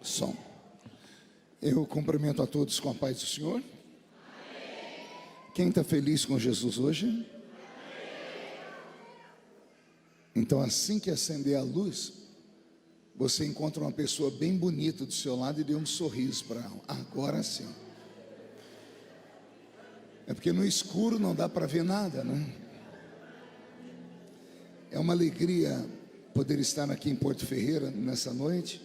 Som. Eu cumprimento a todos com a paz do Senhor. Quem está feliz com Jesus hoje? Então, assim que acender a luz, você encontra uma pessoa bem bonita do seu lado e dê um sorriso para ela. Agora sim. É porque no escuro não dá para ver nada, né? É uma alegria poder estar aqui em Porto Ferreira nessa noite,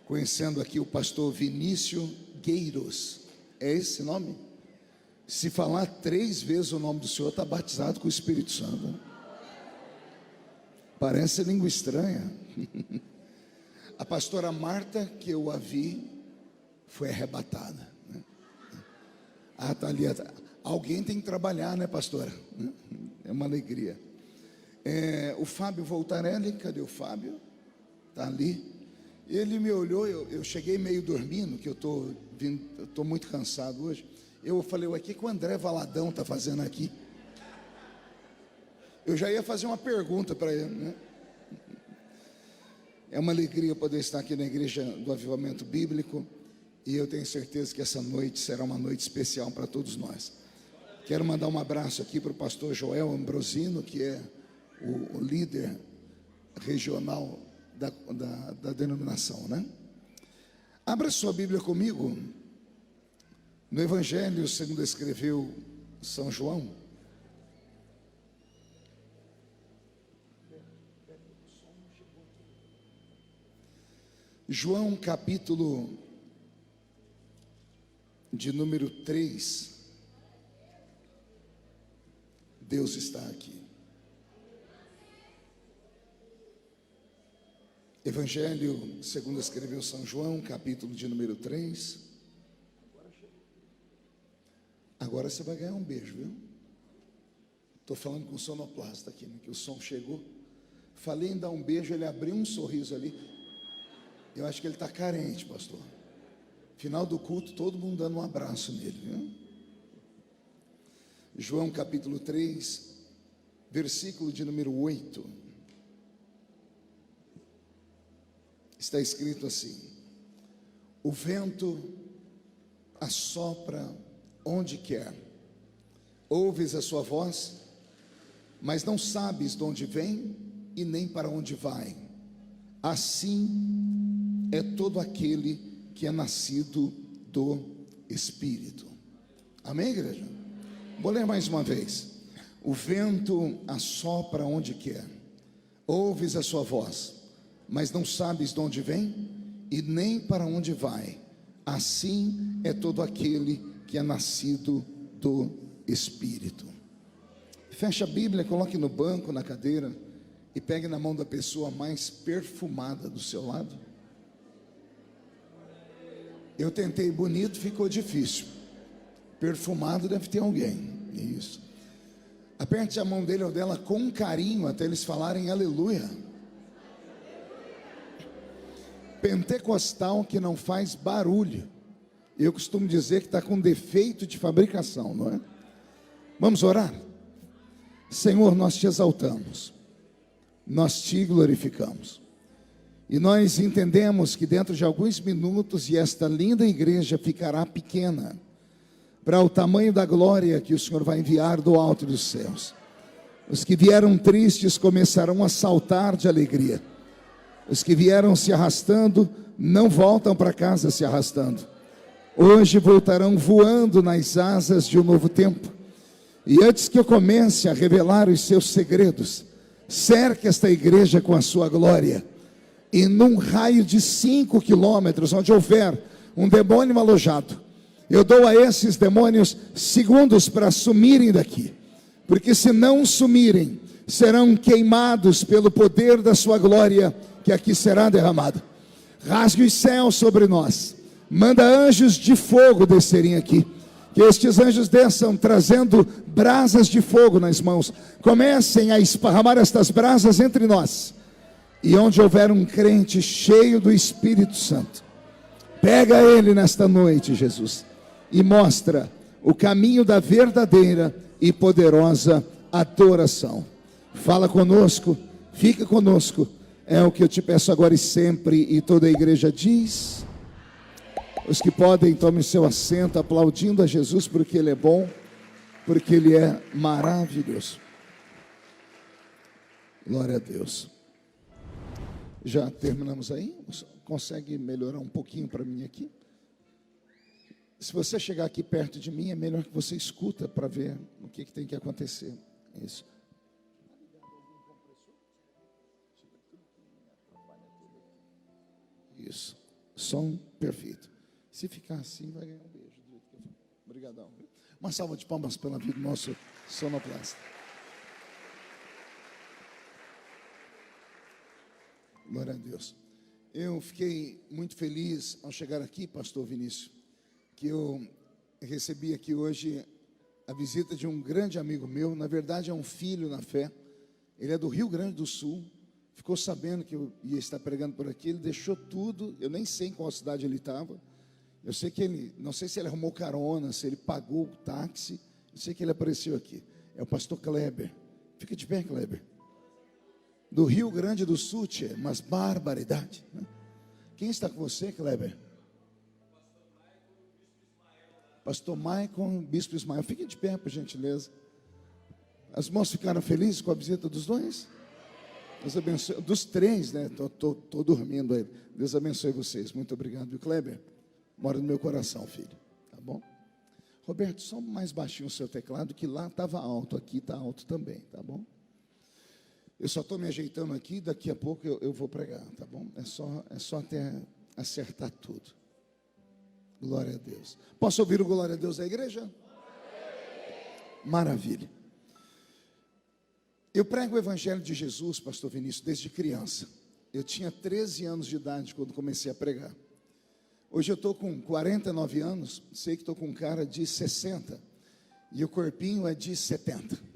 conhecendo aqui o pastor Vinícius Gueiros. É esse nome? Se falar 3 vezes o nome do Senhor, está batizado com o Espírito Santo. Parece língua estranha. A pastora Marta, que eu a vi, foi arrebatada, né? Ah, tá ali. Alguém tem que trabalhar, né, pastora? É uma alegria. O Fábio Voltarelli, cadê o Fábio? Está ali. Ele me olhou, eu cheguei meio dormindo, que eu estou muito cansado hoje. Eu falei, o que o André Valadão está fazendo aqui? Eu já ia fazer uma pergunta para ele, né? É uma alegria poder estar aqui na igreja do Avivamento Bíblico, e eu tenho certeza que essa noite será uma noite especial para todos nós. Quero mandar um abraço aqui para o pastor Joel Ambrosino, que é o líder regional da denominação, né? Abra sua Bíblia comigo no Evangelho segundo escreveu São João. João capítulo de número 3. Deus está aqui. Evangelho segundo escreveu São João, capítulo de número 3. Agora você vai ganhar um beijo, viu? Estou falando com o sonoplasta aqui, né, que o som chegou. Falei em dar um beijo, ele abriu um sorriso ali. Eu acho que ele está carente, pastor. Final do culto, todo mundo dando um abraço nele, viu? João capítulo 3, versículo de número 8. Está escrito assim: o vento assopra onde quer, ouves a sua voz, mas não sabes de onde vem e nem para onde vai. Assim é todo aquele que é nascido do Espírito. Amém, igreja? Vou ler mais uma vez. O vento assopra onde quer, ouves a sua voz, mas não sabes de onde vem e nem para onde vai. Assim é todo aquele que é nascido do Espírito. Feche a Bíblia, coloque no banco, na cadeira, e pegue na mão da pessoa mais perfumada do seu lado. Eu tentei bonito, ficou difícil. Perfumado deve ter alguém. Isso. Aperte a mão dele ou dela com carinho até eles falarem aleluia. Pentecostal que não faz barulho. Eu costumo dizer que está com defeito de fabricação, não é? Vamos orar? Senhor, nós te exaltamos, nós te glorificamos, e nós entendemos que dentro de alguns minutos, e esta linda igreja ficará pequena, para o tamanho da glória que o Senhor vai enviar do alto dos céus. Os que vieram tristes começarão a saltar de alegria. Os que vieram se arrastando, não voltam para casa se arrastando. Hoje voltarão voando nas asas de um novo tempo. E antes que eu comece a revelar os seus segredos, cerque esta igreja com a sua glória. E num raio de 5 quilômetros, onde houver um demônio alojado, eu dou a esses demônios segundos para sumirem daqui. Porque se não sumirem, serão queimados pelo poder da sua glória, que aqui será derramado. Rasgue os céus sobre nós, manda anjos de fogo descerem aqui, que estes anjos desçam trazendo brasas de fogo nas mãos, comecem a esparramar estas brasas entre nós, e onde houver um crente cheio do Espírito Santo, pega ele nesta noite, Jesus, e mostra o caminho da verdadeira e poderosa adoração. Fala conosco, fica conosco. É o que eu te peço agora e sempre, e toda a igreja diz. Os que podem, tomem seu assento, aplaudindo a Jesus, porque Ele é bom, porque Ele é maravilhoso. Glória a Deus. Já terminamos aí? Consegue melhorar um pouquinho para mim aqui? Se você chegar aqui perto de mim, é melhor que você escuta para ver o que tem que acontecer. Isso. Isso. Som perfeito. Se ficar assim, vai ganhar um beijo. Obrigadão. Uma salva de palmas pela vida do nosso sonoplasta. Glória a Deus. Eu fiquei muito feliz ao chegar aqui, pastor Vinícius, que eu recebi aqui hoje a visita de um grande amigo meu. Na verdade é um filho na fé. Ele é do Rio Grande do Sul. Ficou sabendo que eu ia estar pregando por aqui. Ele deixou tudo. Eu nem sei em qual cidade ele estava. Eu sei que ele, não sei se ele arrumou carona, se ele pagou o táxi. Eu sei que ele apareceu aqui. É o pastor Kleber. Fica de pé, Kleber. Do Rio Grande do Sul, tchê, mas barbaridade, né? Quem está com você, Kleber? Pastor Maicon, Bispo Ismael. Fique de pé, por gentileza. As irmãos ficaram felizes com a visita dos dois? Deus abençoe. Dos três, né? Estou dormindo aí. Deus abençoe vocês. Muito obrigado. E o Kleber, mora no meu coração, filho. Tá bom? Roberto, só mais baixinho o seu teclado, que lá estava alto, aqui está alto também, tá bom? Eu só estou me ajeitando aqui, daqui a pouco eu vou pregar, tá bom? É só até acertar tudo. Glória a Deus. Posso ouvir o glória a Deus da igreja? Maravilha. Eu prego o Evangelho de Jesus, pastor Vinícius, desde criança. Eu tinha 13 anos de idade quando comecei a pregar. Hoje eu estou com 49 anos, sei que estou com um cara de 60, e o corpinho é de 70.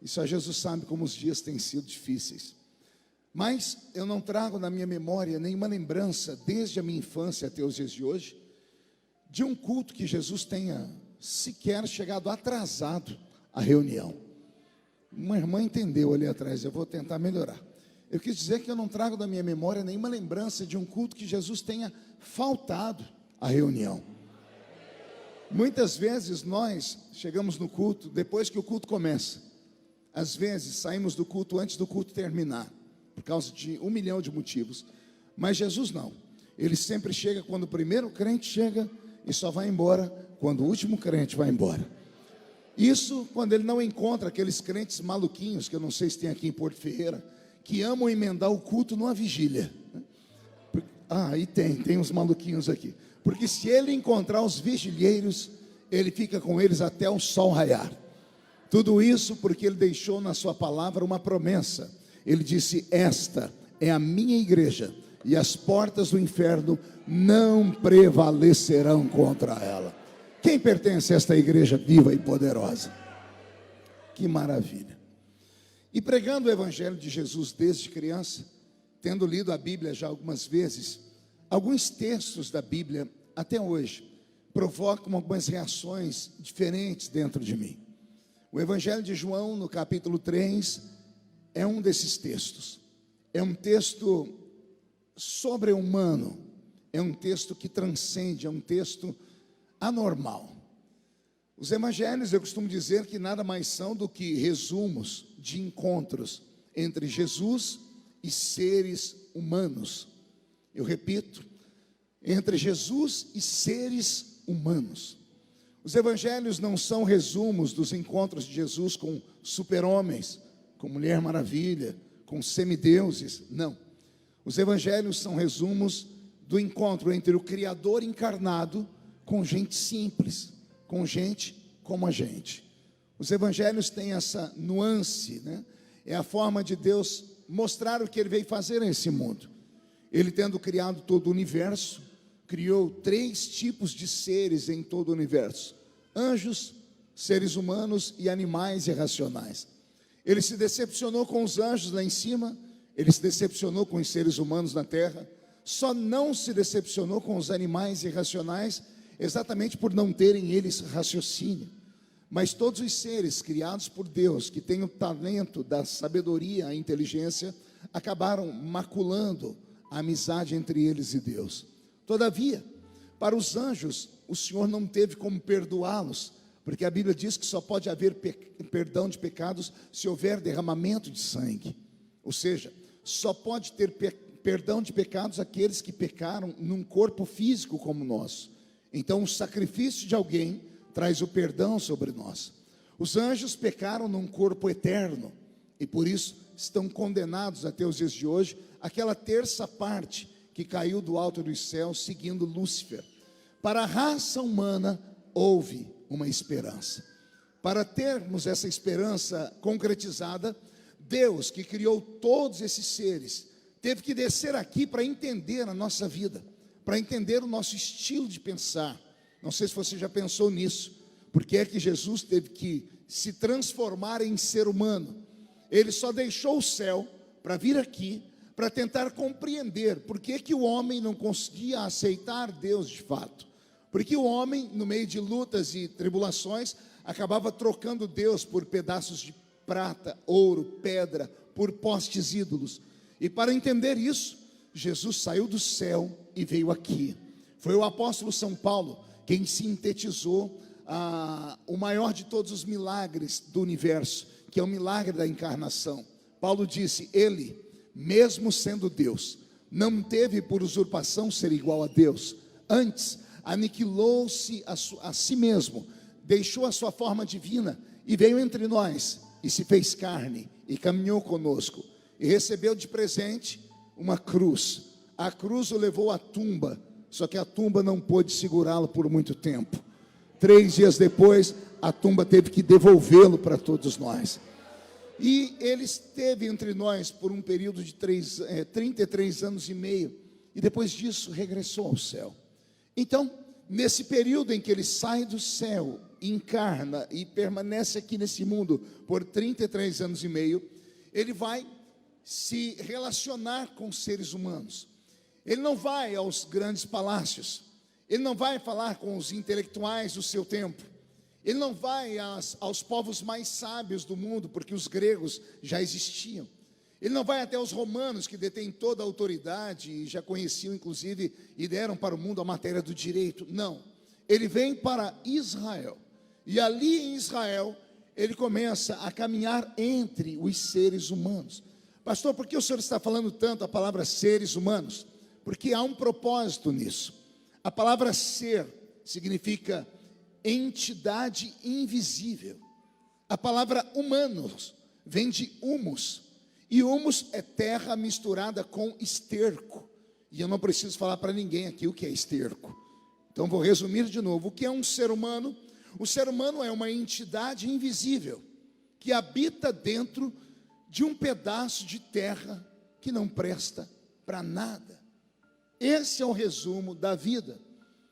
E só Jesus sabe como os dias têm sido difíceis. Mas eu não trago na minha memória nenhuma lembrança, desde a minha infância até os dias de hoje, de um culto que Jesus tenha sequer chegado atrasado à reunião. Uma irmã entendeu ali atrás, eu vou tentar melhorar. Eu quis dizer que eu não trago da minha memória nenhuma lembrança de um culto que Jesus tenha faltado à reunião. Muitas vezes nós chegamos no culto depois que o culto começa. Às vezes saímos do culto antes do culto terminar, por causa de 1 milhão de motivos. Mas Jesus não. Ele sempre chega quando o primeiro crente chega e só vai embora quando o último crente vai embora. Isso quando ele não encontra aqueles crentes maluquinhos, que eu não sei se tem aqui em Porto Ferreira, que amam emendar o culto numa vigília. Ah, e tem uns maluquinhos aqui. Porque se ele encontrar os vigilheiros, ele fica com eles até o sol raiar. Tudo isso porque ele deixou na sua palavra uma promessa. Ele disse: esta é a minha igreja, e as portas do inferno não prevalecerão contra ela. Quem pertence a esta igreja viva e poderosa? Que maravilha. E pregando o Evangelho de Jesus desde criança, tendo lido a Bíblia já algumas vezes, alguns textos da Bíblia, até hoje, provocam algumas reações diferentes dentro de mim. O Evangelho de João, no capítulo 3, é um desses textos. É um texto sobre-humano, é um texto que transcende, é um texto anormal. Os evangelhos, eu costumo dizer que nada mais são do que resumos de encontros entre Jesus e seres humanos. Eu repito, entre Jesus e seres humanos. Os evangelhos não são resumos dos encontros de Jesus com super-homens, com Mulher Maravilha, com semideuses, não. Os evangelhos são resumos do encontro entre o Criador encarnado com gente simples, com gente como a gente. Os evangelhos têm essa nuance, né? É a forma de Deus mostrar o que Ele veio fazer nesse mundo. Ele, tendo criado todo o universo, criou 3 tipos de seres em todo o universo: anjos, seres humanos e animais irracionais. Ele se decepcionou com os anjos lá em cima, ele se decepcionou com os seres humanos na terra, só não se decepcionou com os animais irracionais, exatamente por não terem eles raciocínio. Mas todos os seres criados por Deus, que têm o talento da sabedoria, a inteligência, acabaram maculando a amizade entre eles e Deus. Todavia, para os anjos, o Senhor não teve como perdoá-los, porque a Bíblia diz que só pode haver perdão de pecados se houver derramamento de sangue. Ou seja, só pode ter perdão de pecados aqueles que pecaram num corpo físico como o nosso. Então, o sacrifício de alguém traz o perdão sobre nós. Os anjos pecaram num corpo eterno e por isso estão condenados até os dias de hoje, aquela terça parte que caiu do alto dos céus seguindo Lúcifer. Para a raça humana houve uma esperança. Para termos essa esperança concretizada, Deus, que criou todos esses seres, teve que descer aqui para entender a nossa vida, para entender o nosso estilo de pensar. Não sei se você já pensou nisso. Porque é que Jesus teve que se transformar em ser humano? Ele só deixou o céu para vir aqui, para tentar compreender por que que o homem não conseguia aceitar Deus de fato. Porque o homem, no meio de lutas e tribulações, acabava trocando Deus por pedaços de prata, ouro, pedra, por postes ídolos. E para entender isso, Jesus saiu do céu e veio aqui. Foi o apóstolo São Paulo quem sintetizou o maior de todos os milagres do universo, que é o milagre da encarnação. Paulo disse: ele, mesmo sendo Deus, não teve por usurpação ser igual a Deus. Antes, aniquilou-se a si mesmo, deixou a sua forma divina e veio entre nós, e se fez carne, e caminhou conosco, e recebeu de presente uma cruz. A cruz o levou à tumba, só que a tumba não pôde segurá-lo por muito tempo. 3 dias depois, a tumba teve que devolvê-lo para todos nós. E ele esteve entre nós por um período de 33 anos e meio, e depois disso regressou ao céu. Então, nesse período em que ele sai do céu, encarna e permanece aqui nesse mundo por 33 anos e meio, ele vai se relacionar com os seres humanos. Ele não vai aos grandes palácios, ele não vai falar com os intelectuais do seu tempo, ele não vai aos povos mais sábios do mundo, porque os gregos já existiam. Ele não vai até os romanos, que detêm toda a autoridade e já conheciam inclusive e deram para o mundo a matéria do direito. Não, ele vem para Israel, e ali em Israel ele começa a caminhar entre os seres humanos. Pastor, por que o senhor está falando tanto a palavra seres humanos? Porque há um propósito nisso. A palavra ser significa entidade invisível. A palavra humanos vem de humus, e humus é terra misturada com esterco. E eu não preciso falar para ninguém aqui o que é esterco. Então vou resumir de novo. O que é um ser humano? O ser humano é uma entidade invisível que habita dentro de um pedaço de terra que não presta para nada. Esse é o resumo da vida.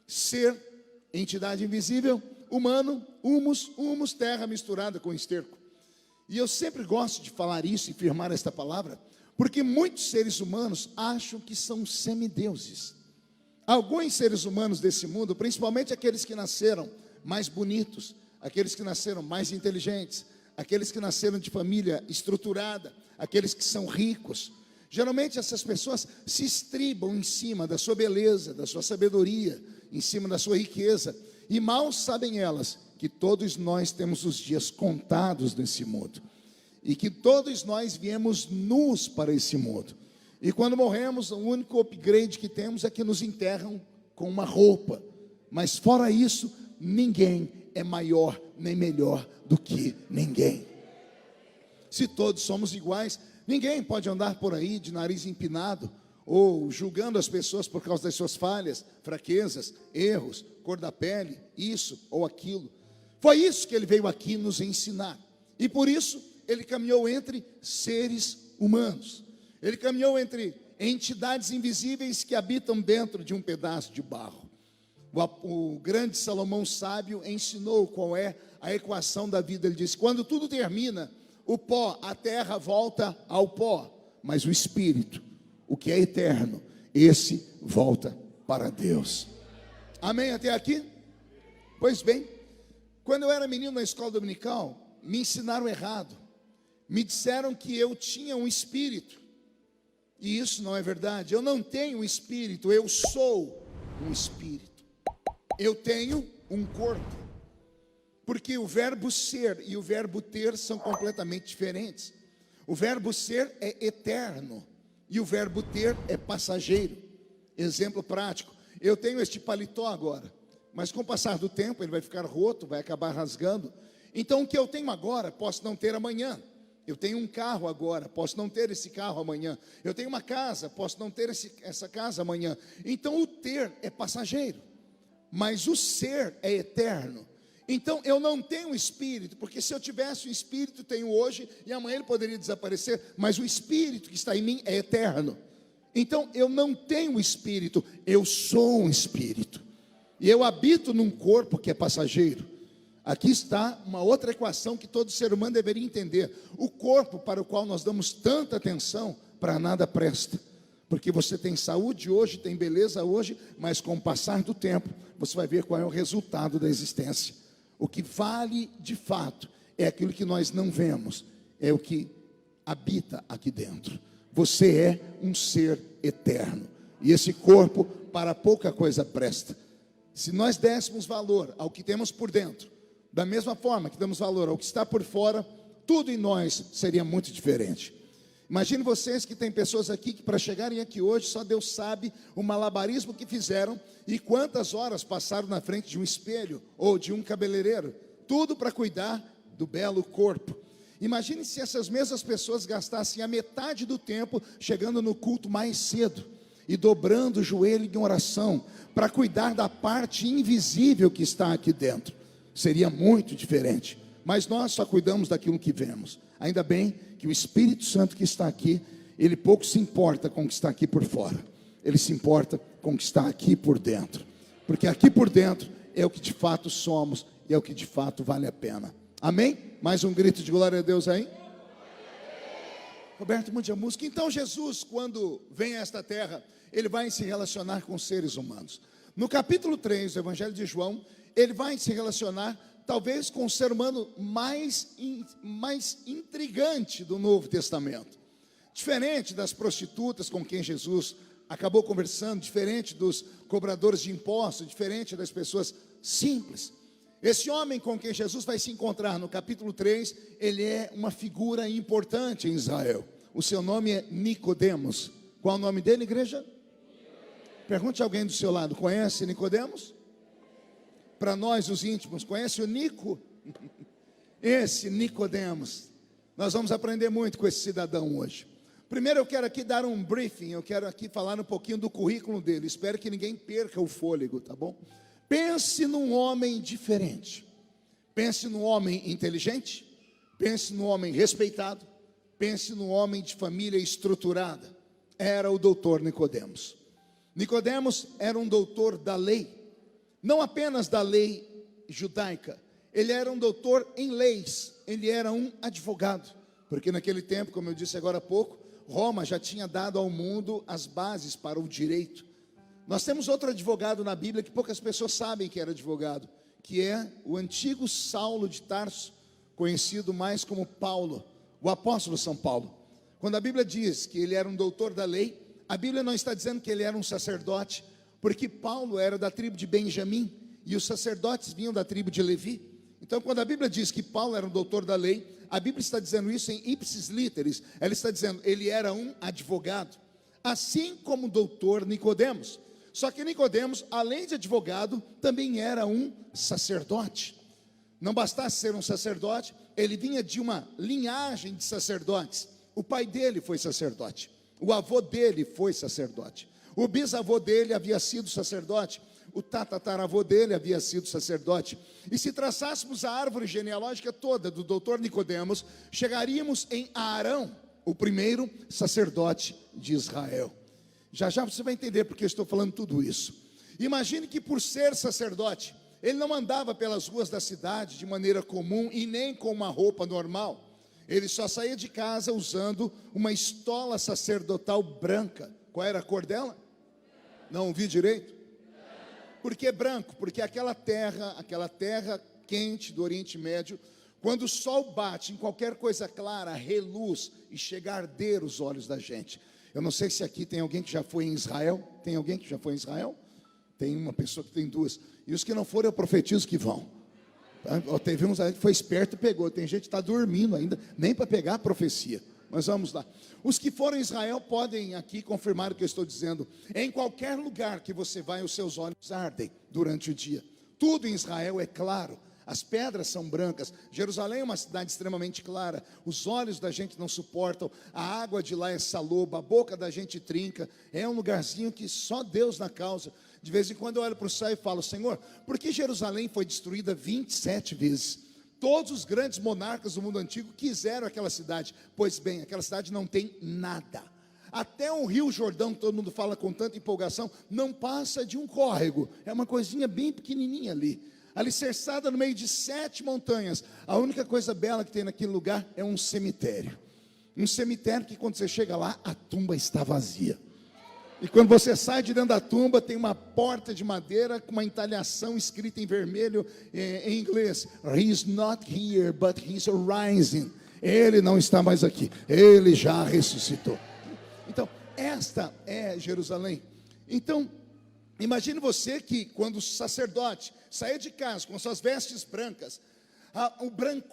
Ser, entidade invisível; humano, humus, terra misturada com esterco. E eu sempre gosto de falar isso e firmar esta palavra, porque muitos seres humanos acham que são semideuses. Alguns seres humanos desse mundo, principalmente aqueles que nasceram mais bonitos, aqueles que nasceram mais inteligentes, aqueles que nasceram de família estruturada, aqueles que são ricos, geralmente essas pessoas se estribam em cima da sua beleza, da sua sabedoria, em cima da sua riqueza, e mal sabem elas que todos nós temos os dias contados nesse mundo, e que todos nós viemos nus para esse mundo, e quando morremos, o único upgrade que temos é que nos enterram com uma roupa, mas fora isso, ninguém é maior nem melhor do que ninguém. Se todos somos iguais, ninguém pode andar por aí de nariz empinado, ou julgando as pessoas por causa das suas falhas, fraquezas, erros, cor da pele, isso ou aquilo. Foi isso que ele veio aqui nos ensinar, e por isso ele caminhou entre seres humanos. Ele caminhou entre entidades invisíveis que habitam dentro de um pedaço de barro. O grande Salomão sábio ensinou qual é a equação da vida. Ele disse: quando tudo termina, o pó, a terra volta ao pó, mas o espírito, o que é eterno, esse volta para Deus. Amém até aqui? Pois bem, quando eu era menino na escola dominical, me ensinaram errado. Me disseram que eu tinha um espírito E isso não é verdade. Eu não tenho um espírito, eu sou um espírito. Eu tenho um corpo. Porque o verbo ser e o verbo ter são completamente diferentes. O verbo ser é eterno e o verbo ter é passageiro. Exemplo prático: eu tenho este paletó agora, mas com o passar do tempo ele vai ficar roto, vai acabar rasgando. Então o que eu tenho agora posso não ter amanhã. Eu tenho um carro agora, posso não ter esse carro amanhã. Eu tenho uma casa, posso não ter essa casa amanhã. Então o ter é passageiro, mas o ser é eterno. Então eu não tenho um espírito, porque se eu tivesse um espírito, tenho hoje, e amanhã ele poderia desaparecer, mas o espírito que está em mim é eterno. Então eu não tenho um espírito, eu sou um espírito, e eu habito num corpo que é passageiro. Aqui está uma outra equação que todo ser humano deveria entender: o corpo para o qual nós damos tanta atenção, para nada presta. Porque você tem saúde hoje, tem beleza hoje, mas com o passar do tempo, você vai ver qual é o resultado da existência. O que vale de fato é aquilo que nós não vemos, é o que habita aqui dentro. Você é um ser eterno, e esse corpo para pouca coisa presta. Se nós dessemos valor ao que temos por dentro, da mesma forma que damos valor ao que está por fora, tudo em nós seria muito diferente. Imagine vocês que tem pessoas aqui que para chegarem aqui hoje, só Deus sabe o malabarismo que fizeram e quantas horas passaram na frente de um espelho ou de um cabeleireiro, tudo para cuidar do belo corpo. Imagine se essas mesmas pessoas gastassem a metade do tempo chegando no culto mais cedo e dobrando o joelho em oração para cuidar da parte invisível que está aqui dentro. Seria muito diferente, mas nós só cuidamos daquilo que vemos. Ainda bem que o Espírito Santo que está aqui, ele pouco se importa com o que está aqui por fora, ele se importa com o que está aqui por dentro, porque aqui por dentro é o que de fato somos e é o que de fato vale a pena. Amém? Mais um grito de glória a Deus aí. Roberto, mude a música. Então Jesus, quando vem a esta terra, ele vai se relacionar com seres humanos. No capítulo 3 do Evangelho de João, ele vai se relacionar talvez com o ser humano mais intrigante do Novo Testamento. Diferente das prostitutas com quem Jesus acabou conversando, diferente dos cobradores de impostos, diferente das pessoas simples. Esse homem com quem Jesus vai se encontrar no capítulo 3, ele é uma figura importante em Israel. O seu nome é Nicodemos. Qual é o nome dele, igreja? Pergunte a alguém do seu lado: conhece Nicodemos? Para nós, os íntimos, conhece o Nico? Esse Nicodemos. Nós vamos aprender muito com esse cidadão hoje. Primeiro eu quero aqui dar um briefing, eu quero aqui falar um pouquinho do currículo dele. Espero que ninguém perca o fôlego, tá bom? Pense num homem diferente. Pense num homem inteligente. Pense num homem respeitado. Pense num homem de família estruturada. Era o doutor Nicodemos. Nicodemos era um doutor da lei. Não apenas da lei judaica, ele era um doutor em leis, ele era um advogado, porque naquele tempo, como eu disse agora há pouco, Roma já tinha dado ao mundo as bases para o direito. Nós temos outro advogado na Bíblia que poucas pessoas sabem que era advogado, que é o antigo Saulo de Tarso, conhecido mais como Paulo, o apóstolo São Paulo. Quando a Bíblia diz que ele era um doutor da lei, a Bíblia não está dizendo que ele era um sacerdote, porque Paulo era da tribo de Benjamim e os sacerdotes vinham da tribo de Levi. Então, quando a Bíblia diz que Paulo era um doutor da lei, a Bíblia está dizendo isso em ipsis literis. Ela está dizendo, ele era um advogado, assim como o doutor Nicodemos. Só que Nicodemos, além de advogado, também era um sacerdote. Não bastasse ser um sacerdote, ele vinha de uma linhagem de sacerdotes. O pai dele foi sacerdote, o avô dele foi sacerdote. O bisavô dele havia sido sacerdote, o tataravô dele havia sido sacerdote. E se traçássemos a árvore genealógica toda do doutor Nicodemos, chegaríamos em Arão, o primeiro sacerdote de Israel. Já já você vai entender porque eu estou falando tudo isso. Imagine que por ser sacerdote, ele não andava pelas ruas da cidade de maneira comum e nem com uma roupa normal. Ele só saía de casa usando uma estola sacerdotal branca. Qual era a cor dela? Não ouvi direito? Por que branco? Porque aquela terra quente do Oriente Médio, quando o sol bate em qualquer coisa clara, reluz e chega a arder os olhos da gente. Eu não sei se aqui tem alguém que já foi em Israel. Tem alguém que já foi em Israel? Tem uma pessoa que tem duas. E os que não foram, eu profetizo que vão. Teve uns aí que foi esperto e pegou. Tem gente que está dormindo ainda, nem para pegar a profecia. Mas vamos lá. Os que foram em Israel podem aqui confirmar o que eu estou dizendo. Em qualquer lugar que você vai, os seus olhos ardem durante o dia. Tudo em Israel é claro. As pedras são brancas. Jerusalém é uma cidade extremamente clara. Os olhos da gente não suportam. A água de lá é saloba. A boca da gente trinca. É um lugarzinho que só Deus na causa. De vez em quando eu olho para o céu e falo: Senhor, por que Jerusalém foi destruída 27 vezes? Todos os grandes monarcas do mundo antigo quiseram aquela cidade. Pois bem, aquela cidade não tem nada. Até o Rio Jordão, que todo mundo fala com tanta empolgação, não passa de um córrego. É uma coisinha bem pequenininha ali. Alicerçada no meio de 7 montanhas. A única coisa bela que tem naquele lugar é um cemitério. Um cemitério que quando você chega lá, a tumba está vazia. E quando você sai de dentro da tumba, tem uma porta de madeira com uma entalhação escrita em vermelho em inglês: He's not here, but he's rising. Ele não está mais aqui, ele já ressuscitou. Então, esta é Jerusalém. Então, imagine você que quando o sacerdote saía de casa com suas vestes brancas,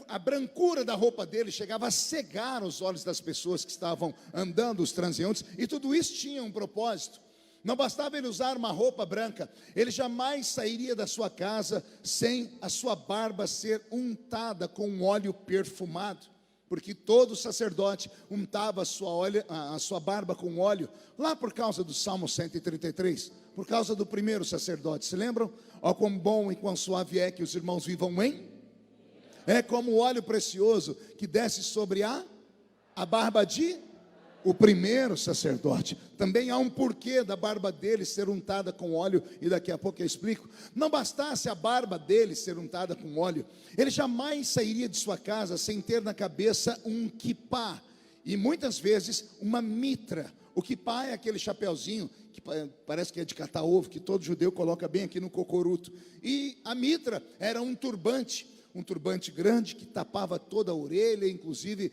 a brancura da roupa dele chegava a cegar os olhos das pessoas que estavam andando, os transeuntes, e tudo isso tinha um propósito. Não bastava ele usar uma roupa branca, ele jamais sairia da sua casa sem a sua barba ser untada com um óleo perfumado, porque todo sacerdote untava a sua barba com óleo, lá por causa do Salmo 133, por causa do primeiro sacerdote. Se lembram? Ó, quão bom e quão suave é que os irmãos vivam em? É como o óleo precioso que desce sobre a barba de o primeiro sacerdote. Também há um porquê da barba dele ser untada com óleo, e daqui a pouco eu explico. Não bastasse a barba dele ser untada com óleo, ele jamais sairia de sua casa sem ter na cabeça um quipá, e muitas vezes uma mitra. O quipá é aquele chapeuzinho que parece que é de catar ovo, que todo judeu coloca bem aqui no cocoruto. E a mitra era um turbante grande que tapava toda a orelha, inclusive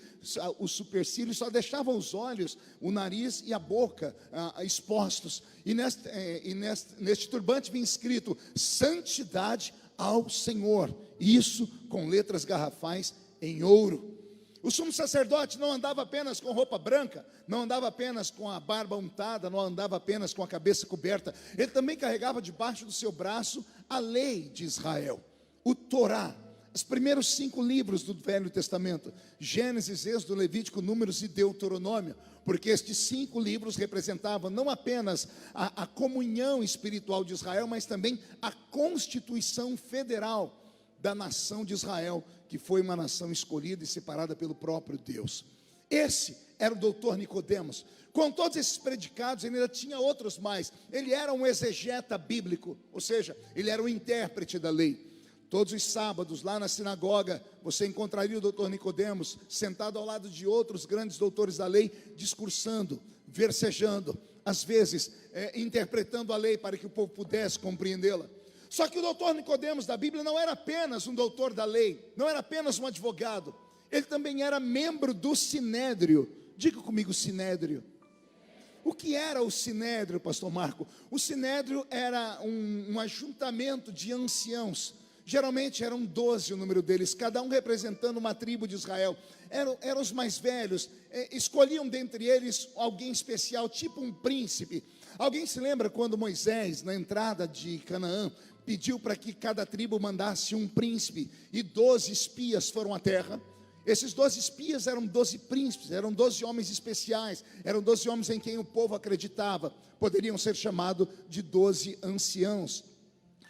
os supercílios, só deixava os olhos, o nariz e a boca expostos. E neste turbante vinha escrito: santidade ao Senhor. Isso com letras garrafais em ouro. O sumo sacerdote não andava apenas com roupa branca, não andava apenas com a barba untada, não andava apenas com a cabeça coberta. Ele também carregava debaixo do seu braço a lei de Israel, o Torá, os primeiros 5 livros do Velho Testamento: Gênesis, Êxodo, Levítico, Números e Deuteronômio. Porque estes 5 livros representavam não apenas a comunhão espiritual de Israel, mas também a constituição federal da nação de Israel, que foi uma nação escolhida e separada pelo próprio Deus. Esse era o doutor Nicodemos. Com todos esses predicados, ele ainda tinha outros mais. Ele era um exegeta bíblico, ou seja, ele era o intérprete da lei. Todos os sábados, lá na sinagoga, você encontraria o doutor Nicodemos sentado ao lado de outros grandes doutores da lei, discursando, versejando, às vezes interpretando a lei para que o povo pudesse compreendê-la. Só que o doutor Nicodemos da Bíblia não era apenas um doutor da lei, não era apenas um advogado, ele também era membro do Sinédrio. Diga comigo, Sinédrio. O que era o Sinédrio, pastor Marco? O Sinédrio era um ajuntamento de anciãos. Geralmente eram 12 o número deles, cada um representando uma tribo de Israel. Eram os mais velhos, escolhiam dentre eles alguém especial, tipo um príncipe. Alguém se lembra quando Moisés, na entrada de Canaã, pediu para que cada tribo mandasse um príncipe, e 12 espias foram à terra? Esses 12 espias eram 12 príncipes, eram 12 homens especiais, eram 12 homens em quem o povo acreditava, poderiam ser chamados de 12 anciãos.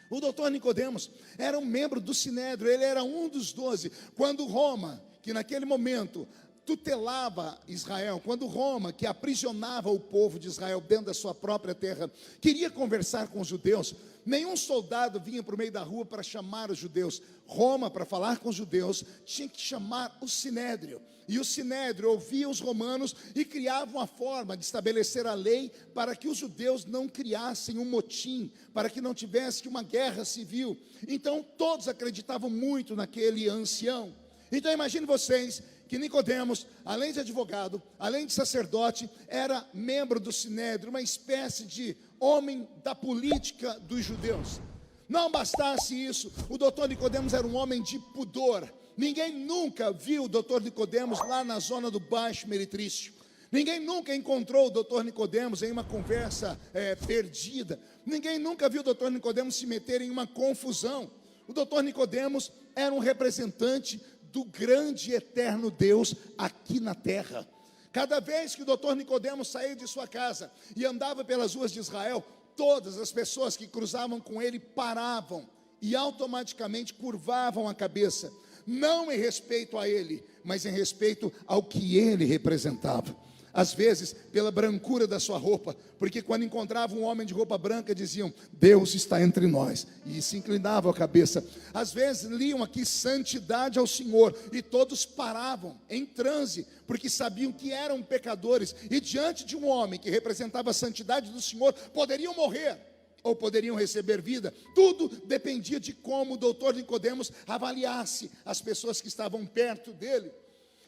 O doutor Nicodemos era um membro do Sinédrio, ele era um dos 12, quando Roma, que naquele momento tutelava Israel, quando Roma, que aprisionava o povo de Israel dentro da sua própria terra, queria conversar com os judeus, nenhum soldado vinha por meio da rua para chamar os judeus. Roma, para falar com os judeus, tinha que chamar o Sinédrio, e o Sinédrio ouvia os romanos e criava uma forma de estabelecer a lei para que os judeus não criassem um motim, para que não tivesse uma guerra civil. Então todos acreditavam muito naquele ancião. Então imagine vocês que Nicodemos, além de advogado, além de sacerdote, era membro do Sinédrio, uma espécie de homem da política dos judeus. Não bastasse isso, o doutor Nicodemos era um homem de pudor. Ninguém nunca viu o doutor Nicodemos lá na zona do Baixo Meretrício. Ninguém nunca encontrou o doutor Nicodemos em uma conversa perdida. Ninguém nunca viu o doutor Nicodemos se meter em uma confusão. O doutor Nicodemos era um representante do grande e eterno Deus aqui na terra. Cada vez que o doutor Nicodemos saía de sua casa e andava pelas ruas de Israel, todas as pessoas que cruzavam com ele paravam e automaticamente curvavam a cabeça, não em respeito a ele, mas em respeito ao que ele representava. Às vezes, pela brancura da sua roupa, porque quando encontravam um homem de roupa branca, diziam, Deus está entre nós, e se inclinavam a cabeça. Às vezes, liam aqui, santidade ao Senhor, e todos paravam em transe, porque sabiam que eram pecadores, e diante de um homem que representava a santidade do Senhor, poderiam morrer, ou poderiam receber vida. Tudo dependia de como o doutor Nicodemos avaliasse as pessoas que estavam perto dele.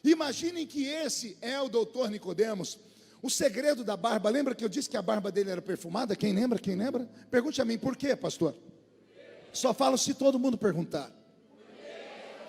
Imaginem que esse é o doutor Nicodemos. O segredo da barba, lembra que eu disse que a barba dele era perfumada? Quem lembra? Quem lembra? Pergunte a mim, por quê, pastor? Só falo se todo mundo perguntar.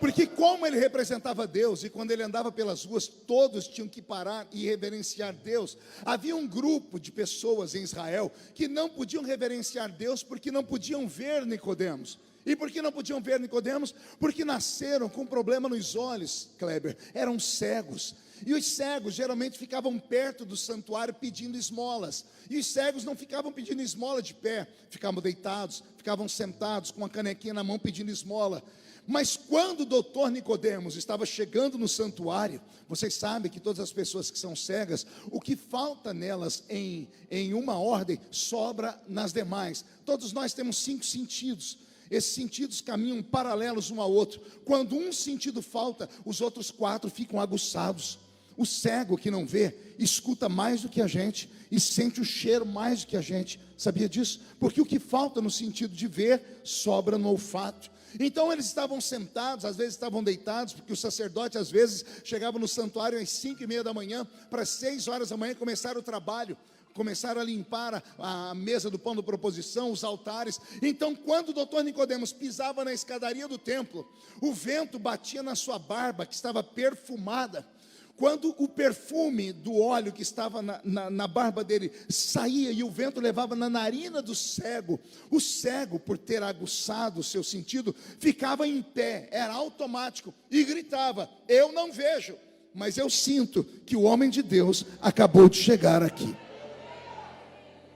Porque como ele representava Deus, e quando ele andava pelas ruas, todos tinham que parar e reverenciar Deus. Havia um grupo de pessoas em Israel que não podiam reverenciar Deus porque não podiam ver Nicodemos. E por que não podiam ver Nicodemos? Porque nasceram com problema nos olhos, Kleber, eram cegos. E os cegos geralmente ficavam perto do santuário pedindo esmolas. E os cegos não ficavam pedindo esmola de pé, ficavam deitados, ficavam sentados com uma canequinha na mão pedindo esmola. Mas quando o doutor Nicodemos estava chegando no santuário, vocês sabem que todas as pessoas que são cegas, o que falta nelas em uma ordem, sobra nas demais. Todos nós temos 5 sentidos. Esses sentidos caminham paralelos um ao outro. Quando um sentido falta, os outros 4 ficam aguçados. O cego que não vê, escuta mais do que a gente e sente o cheiro mais do que a gente. Sabia disso? Porque o que falta no sentido de ver, sobra no olfato. Então eles estavam sentados, às vezes estavam deitados, porque o sacerdote às vezes chegava no santuário às 5:30 da manhã, para as 6 horas da manhã começar o trabalho. Começaram a limpar a mesa do pão da proposição, os altares. Então, quando o doutor Nicodemos pisava na escadaria do templo, o vento batia na sua barba, que estava perfumada. Quando o perfume do óleo que estava na barba dele saía e o vento levava na narina do cego, o cego, por ter aguçado o seu sentido, ficava em pé, era automático, e gritava, eu não vejo, mas eu sinto que o homem de Deus acabou de chegar aqui.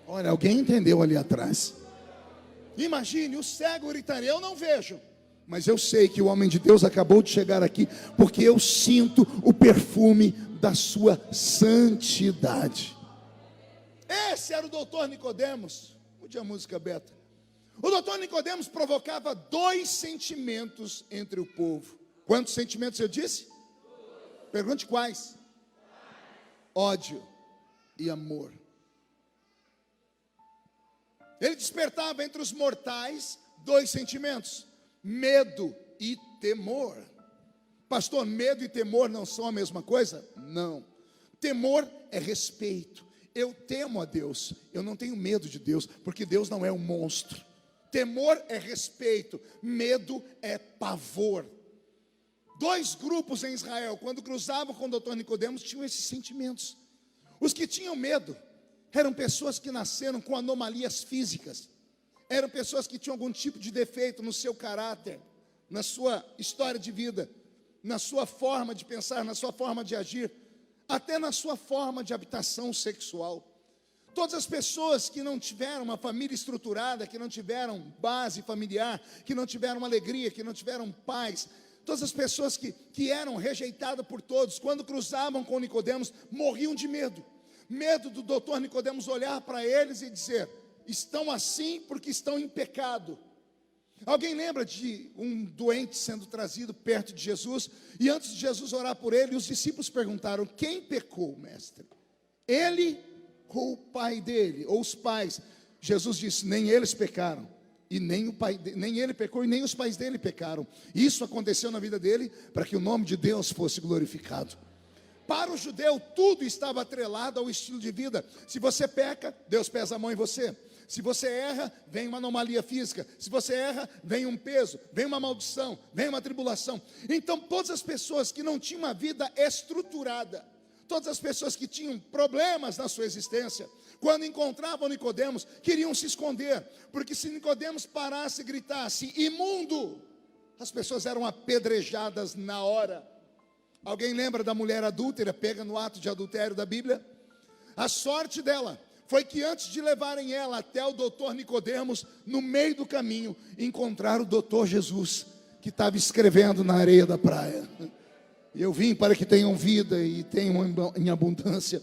Olha, alguém entendeu ali atrás. Imagine, o cego gritaria, eu não vejo, mas eu sei que o homem de Deus acabou de chegar aqui, porque eu sinto o perfume da sua santidade. Esse era o doutor Nicodemos. Mude a música, Beta. O doutor Nicodemos provocava 2 sentimentos entre o povo. Quantos sentimentos eu disse? Pergunte quais? Ódio e amor. Ele despertava entre os mortais 2 sentimentos: medo e temor. Pastor, medo e temor não são a mesma coisa? Não. Temor é respeito. Eu temo a Deus, eu não tenho medo de Deus, porque Deus não é um monstro. Temor é respeito, medo é pavor. 2 grupos em Israel, quando cruzavam com o doutor Nicodemos, tinham esses sentimentos. Os que tinham medo eram pessoas que nasceram com anomalias físicas, eram pessoas que tinham algum tipo de defeito no seu caráter, na sua história de vida, na sua forma de pensar, na sua forma de agir, até na sua forma de habitação sexual. Todas as pessoas que não tiveram uma família estruturada, que não tiveram base familiar, que não tiveram alegria, que não tiveram paz, todas as pessoas que eram rejeitadas por todos, quando cruzavam com Nicodemos, morriam de medo. Medo do doutor Nicodemos olhar para eles e dizer, estão assim porque estão em pecado. Alguém lembra de um doente sendo trazido perto de Jesus, e antes de Jesus orar por ele, os discípulos perguntaram, quem pecou, mestre? Ele ou o pai dele, ou os pais? Jesus disse, nem eles pecaram, E nem ele pecou e nem os pais dele pecaram. Isso aconteceu na vida dele para que o nome de Deus fosse glorificado. Para o judeu, tudo estava atrelado ao estilo de vida. Se você peca, Deus pesa a mão em você. Se você erra, vem uma anomalia física. Se você erra, vem um peso, vem uma maldição, vem uma tribulação. Então, todas as pessoas que não tinham uma vida estruturada, todas as pessoas que tinham problemas na sua existência, quando encontravam Nicodemos, queriam se esconder, porque se Nicodemos parasse e gritasse, imundo, as pessoas eram apedrejadas na hora. Alguém lembra da mulher adúltera, pega no ato de adultério da Bíblia? A sorte dela foi que antes de levarem ela até o doutor Nicodemos, no meio do caminho, encontraram o doutor Jesus, que estava escrevendo na areia da praia. Eu vim para que tenham vida e tenham em abundância.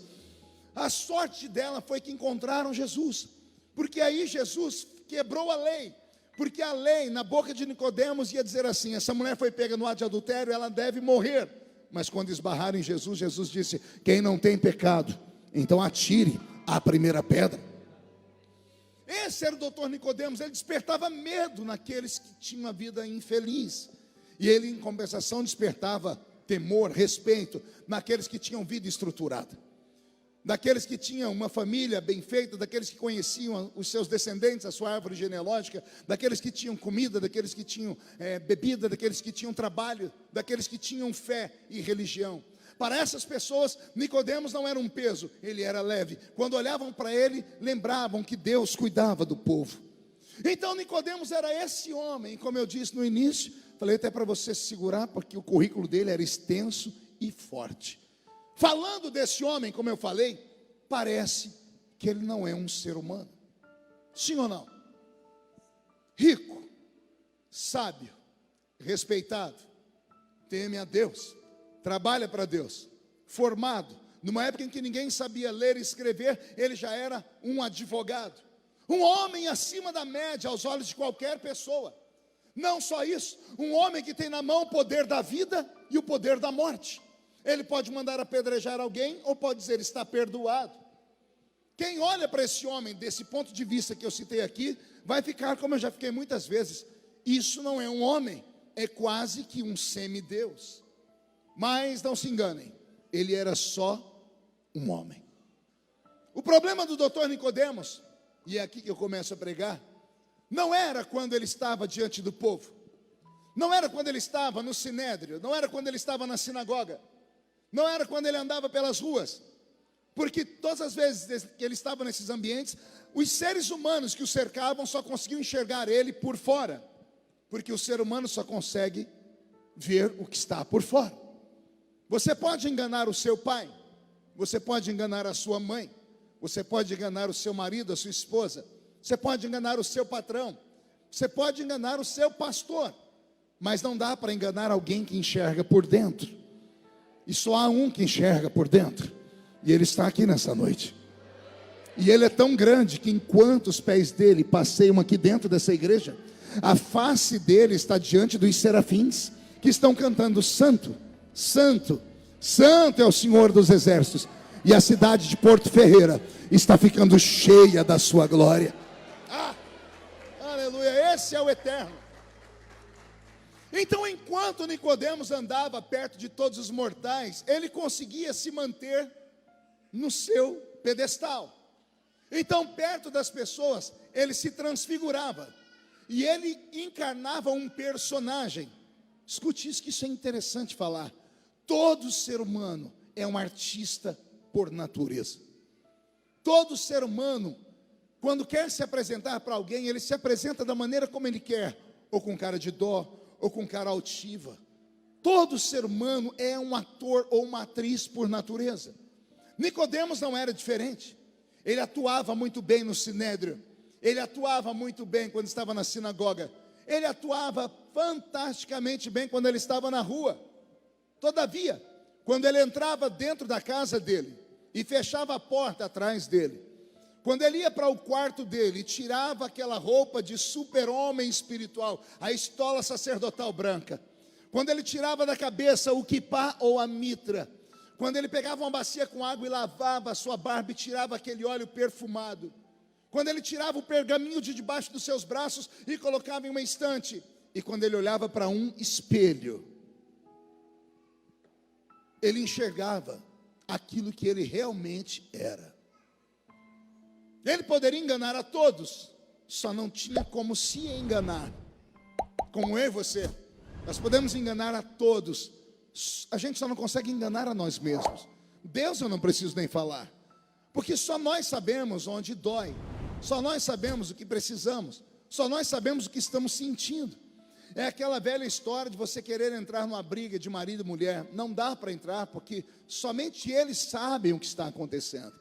A sorte dela foi que encontraram Jesus, porque aí Jesus quebrou a lei, porque a lei na boca de Nicodemos ia dizer assim, essa mulher foi pega no ato de adultério, ela deve morrer. Mas quando esbarraram em Jesus, Jesus disse, quem não tem pecado, então atire a primeira pedra. Esse era o doutor Nicodemos, ele despertava medo naqueles que tinham uma vida infeliz, e ele em compensação despertava temor, respeito naqueles que tinham vida estruturada, daqueles que tinham uma família bem feita, daqueles que conheciam os seus descendentes, a sua árvore genealógica, daqueles que tinham comida, daqueles que tinham bebida, daqueles que tinham trabalho, daqueles que tinham fé e religião. Para essas pessoas, Nicodemos não era um peso, ele era leve. Quando olhavam para ele, lembravam que Deus cuidava do povo. Então Nicodemos era esse homem, como eu disse no início, falei até para você se segurar, porque o currículo dele era extenso e forte. Falando desse homem, como eu falei, parece que ele não é um ser humano. Sim ou não? Rico, sábio, respeitado, teme a Deus, trabalha para Deus, formado. Numa época em que ninguém sabia ler e escrever, ele já era um advogado. Um homem acima da média aos olhos de qualquer pessoa. Não só isso, um homem que tem na mão o poder da vida e o poder da morte. Ele pode mandar apedrejar alguém ou pode dizer, está perdoado. Quem olha para esse homem desse ponto de vista que eu citei aqui, vai ficar como eu já fiquei muitas vezes. Isso não é um homem, é quase que um semideus. Mas não se enganem, ele era só um homem. O problema do doutor Nicodemos, e é aqui que eu começo a pregar, não era quando ele estava diante do povo, não era quando ele estava no sinédrio, não era quando ele estava na sinagoga, não era quando ele andava pelas ruas, porque todas as vezes que ele estava nesses ambientes, os seres humanos que o cercavam só conseguiam enxergar ele por fora, porque o ser humano só consegue ver o que está por fora. Você pode enganar o seu pai, você pode enganar a sua mãe, você pode enganar o seu marido, a sua esposa, você pode enganar o seu patrão, você pode enganar o seu pastor, mas não dá para enganar alguém que enxerga por dentro. E só há um que enxerga por dentro, e ele está aqui nessa noite. E ele é tão grande que enquanto os pés dele passeiam aqui dentro dessa igreja, a face dele está diante dos serafins, que estão cantando santo, santo, santo é o Senhor dos exércitos. E a cidade de Porto Ferreira está ficando cheia da sua glória. Aleluia, esse é o eterno. Então, enquanto Nicodemos andava perto de todos os mortais, ele conseguia se manter no seu pedestal. Então, perto das pessoas, ele se transfigurava. E ele encarnava um personagem. Escute isso, que isso é interessante falar. Todo ser humano é um artista por natureza. Todo ser humano, quando quer se apresentar para alguém, ele se apresenta da maneira como ele quer, ou com cara de dó, ou com cara altiva. Todo ser humano é um ator ou uma atriz por natureza. Nicodemos não era diferente. Ele atuava muito bem no sinédrio, ele atuava muito bem quando estava na sinagoga, ele atuava fantasticamente bem quando ele estava na rua. Todavia, quando ele entrava dentro da casa dele e fechava a porta atrás dele, quando ele ia para o quarto dele e tirava aquela roupa de super-homem espiritual, a estola sacerdotal branca, quando ele tirava da cabeça o quipá ou a mitra, quando ele pegava uma bacia com água e lavava a sua barba e tirava aquele óleo perfumado, Quando ele tirava o pergaminho de debaixo dos seus braços e colocava em uma estante. E quando ele olhava para um espelho, ele enxergava aquilo que ele realmente era. Ele poderia enganar a todos, só não tinha como se enganar. Como eu e você, nós podemos enganar a todos, a gente só não consegue enganar a nós mesmos. Deus eu não preciso nem falar, porque só nós sabemos onde dói, só nós sabemos o que precisamos, só nós sabemos o que estamos sentindo. É aquela velha história de você querer entrar numa briga de marido e mulher. Não dá para entrar, porque somente eles sabem o que está acontecendo.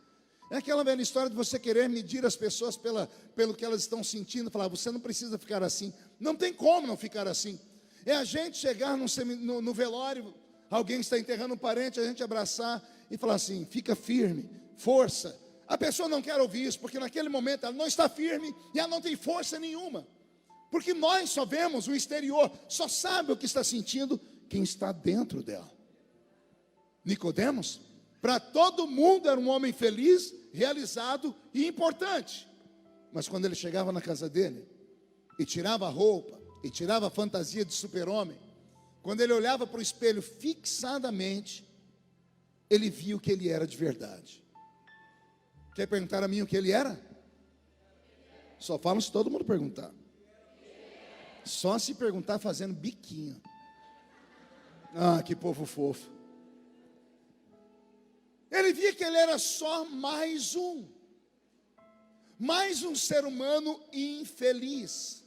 É aquela velha história de você querer medir as pessoas pelo que elas estão sentindo. Falar, você não precisa ficar assim. Não tem como não ficar assim. É a gente chegar no velório, alguém está enterrando um parente, a gente abraçar e falar assim, fica firme, força. A pessoa não quer ouvir isso, porque naquele momento ela não está firme e ela não tem força nenhuma. Porque nós só vemos o exterior, só sabe o que está sentindo quem está dentro dela. Nicodemos, para todo mundo era um homem feliz, realizado e importante. Mas quando ele chegava na casa dele, e tirava a roupa, e tirava a fantasia de super-homem, quando ele olhava para o espelho fixadamente, ele via o que ele era de verdade. Quer perguntar a mim o que ele era? Só falo se todo mundo perguntar. Só se perguntar fazendo biquinho. Ah, que povo fofo. Ele via que ele era só mais um ser humano infeliz.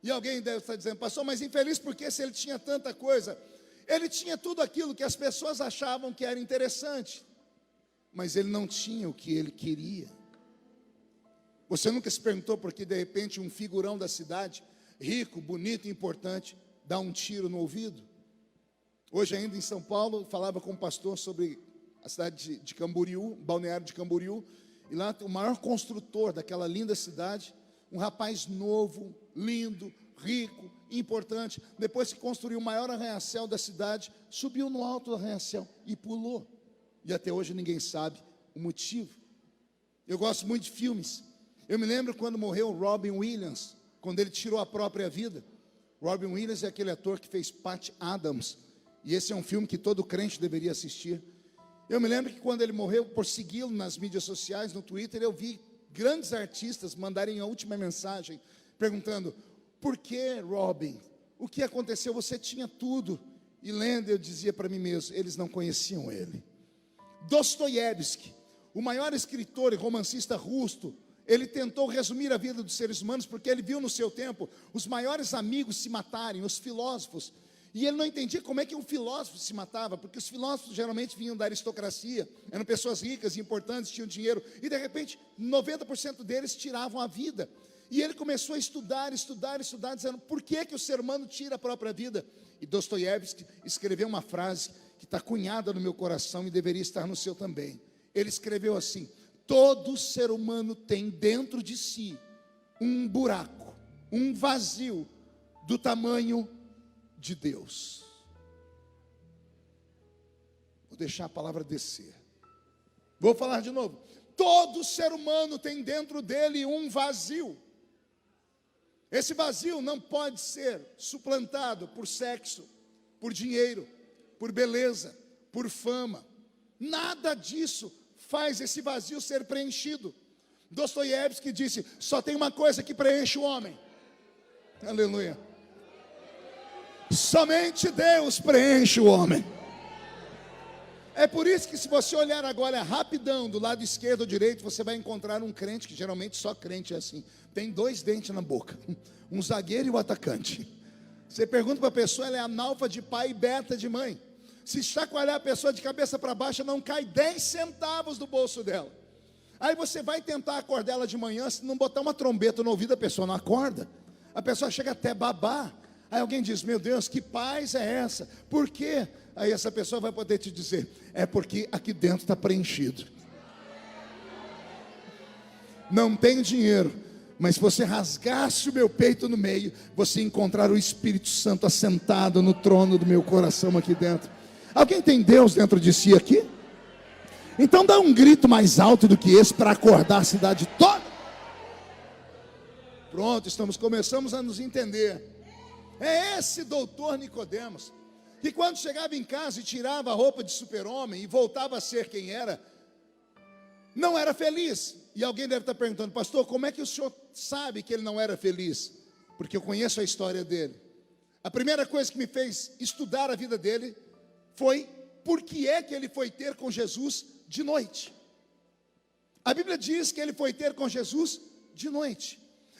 E alguém deve estar dizendo, pastor, mas infeliz porque se ele tinha tanta coisa? Ele tinha tudo aquilo que as pessoas achavam que era interessante, mas ele não tinha o que ele queria. Você nunca se perguntou por que de repente um figurão da cidade, rico, bonito e importante, dá um tiro no ouvido? Hoje ainda em São Paulo, falava com um pastor sobre a cidade de Camboriú, balneário de Camboriú, e lá o maior construtor daquela linda cidade, um rapaz novo, lindo, rico, importante, depois que construiu o maior arranha-céu da cidade, subiu no alto do arranha-céu e pulou, e até hoje ninguém sabe o motivo. Eu gosto muito de filmes. Eu me lembro quando morreu Robin Williams, quando ele tirou a própria vida. Robin Williams é aquele ator que fez Patch Adams, e esse é um filme que todo crente deveria assistir. Eu me lembro que quando ele morreu, por segui-lo nas mídias sociais, no Twitter, eu vi grandes artistas mandarem a última mensagem, perguntando, por que, Robin? O que aconteceu? Você tinha tudo. E lendo, eu dizia para mim mesmo, eles não conheciam ele. Dostoiévski, o maior escritor e romancista russo, ele tentou resumir a vida dos seres humanos, porque ele viu no seu tempo os maiores amigos se matarem, os filósofos. E ele não entendia como é que um filósofo se matava, porque os filósofos geralmente vinham da aristocracia, eram pessoas ricas e importantes, tinham dinheiro, e de repente 90% deles tiravam a vida. E ele começou a estudar, dizendo, por que o ser humano tira a própria vida? E Dostoiévski escreveu uma frase que está cunhada no meu coração e deveria estar no seu também. Ele escreveu assim, todo ser humano tem dentro de si um buraco, um vazio do tamanho de Deus. Vou deixar a palavra descer. Vou falar de novo. Todo ser humano tem dentro dele um vazio. Esse vazio não pode ser suplantado por sexo, por dinheiro, por beleza, por fama. Nada disso faz esse vazio ser preenchido. Dostoiévski disse, só tem uma coisa que preenche o homem. Aleluia. Somente Deus preenche o homem. É por isso que se você olhar agora rapidão do lado esquerdo ou direito, você vai encontrar um crente, que geralmente só crente é assim, tem dois dentes na boca, um zagueiro e o atacante. Você pergunta para a pessoa, ela é analfa de pai e beta de mãe. Se chacoalhar a pessoa de cabeça para baixo, não cai 10 centavos do bolso dela. Aí você vai tentar acordar ela de manhã, se não botar uma trombeta no ouvido, a pessoa não acorda. A pessoa chega até babar. Aí alguém diz, meu Deus, que paz é essa? Por quê? Aí essa pessoa vai poder te dizer, é porque aqui dentro está preenchido. Não tenho dinheiro, mas se você rasgasse o meu peito no meio, você encontrar o Espírito Santo assentado no trono do meu coração aqui dentro. Alguém tem Deus dentro de si aqui? Então dá um grito mais alto do que esse para acordar a cidade toda. Pronto, começamos a nos entender. É esse doutor Nicodemos, que quando chegava em casa e tirava a roupa de super-homem e voltava a ser quem era, não era feliz. E alguém deve estar perguntando: pastor, como é que o senhor sabe que ele não era feliz? Porque eu conheço a história dele. A primeira coisa que me fez estudar a vida dele foi por que é que ele foi ter com Jesus de noite. A Bíblia diz que ele foi ter com Jesus de noite,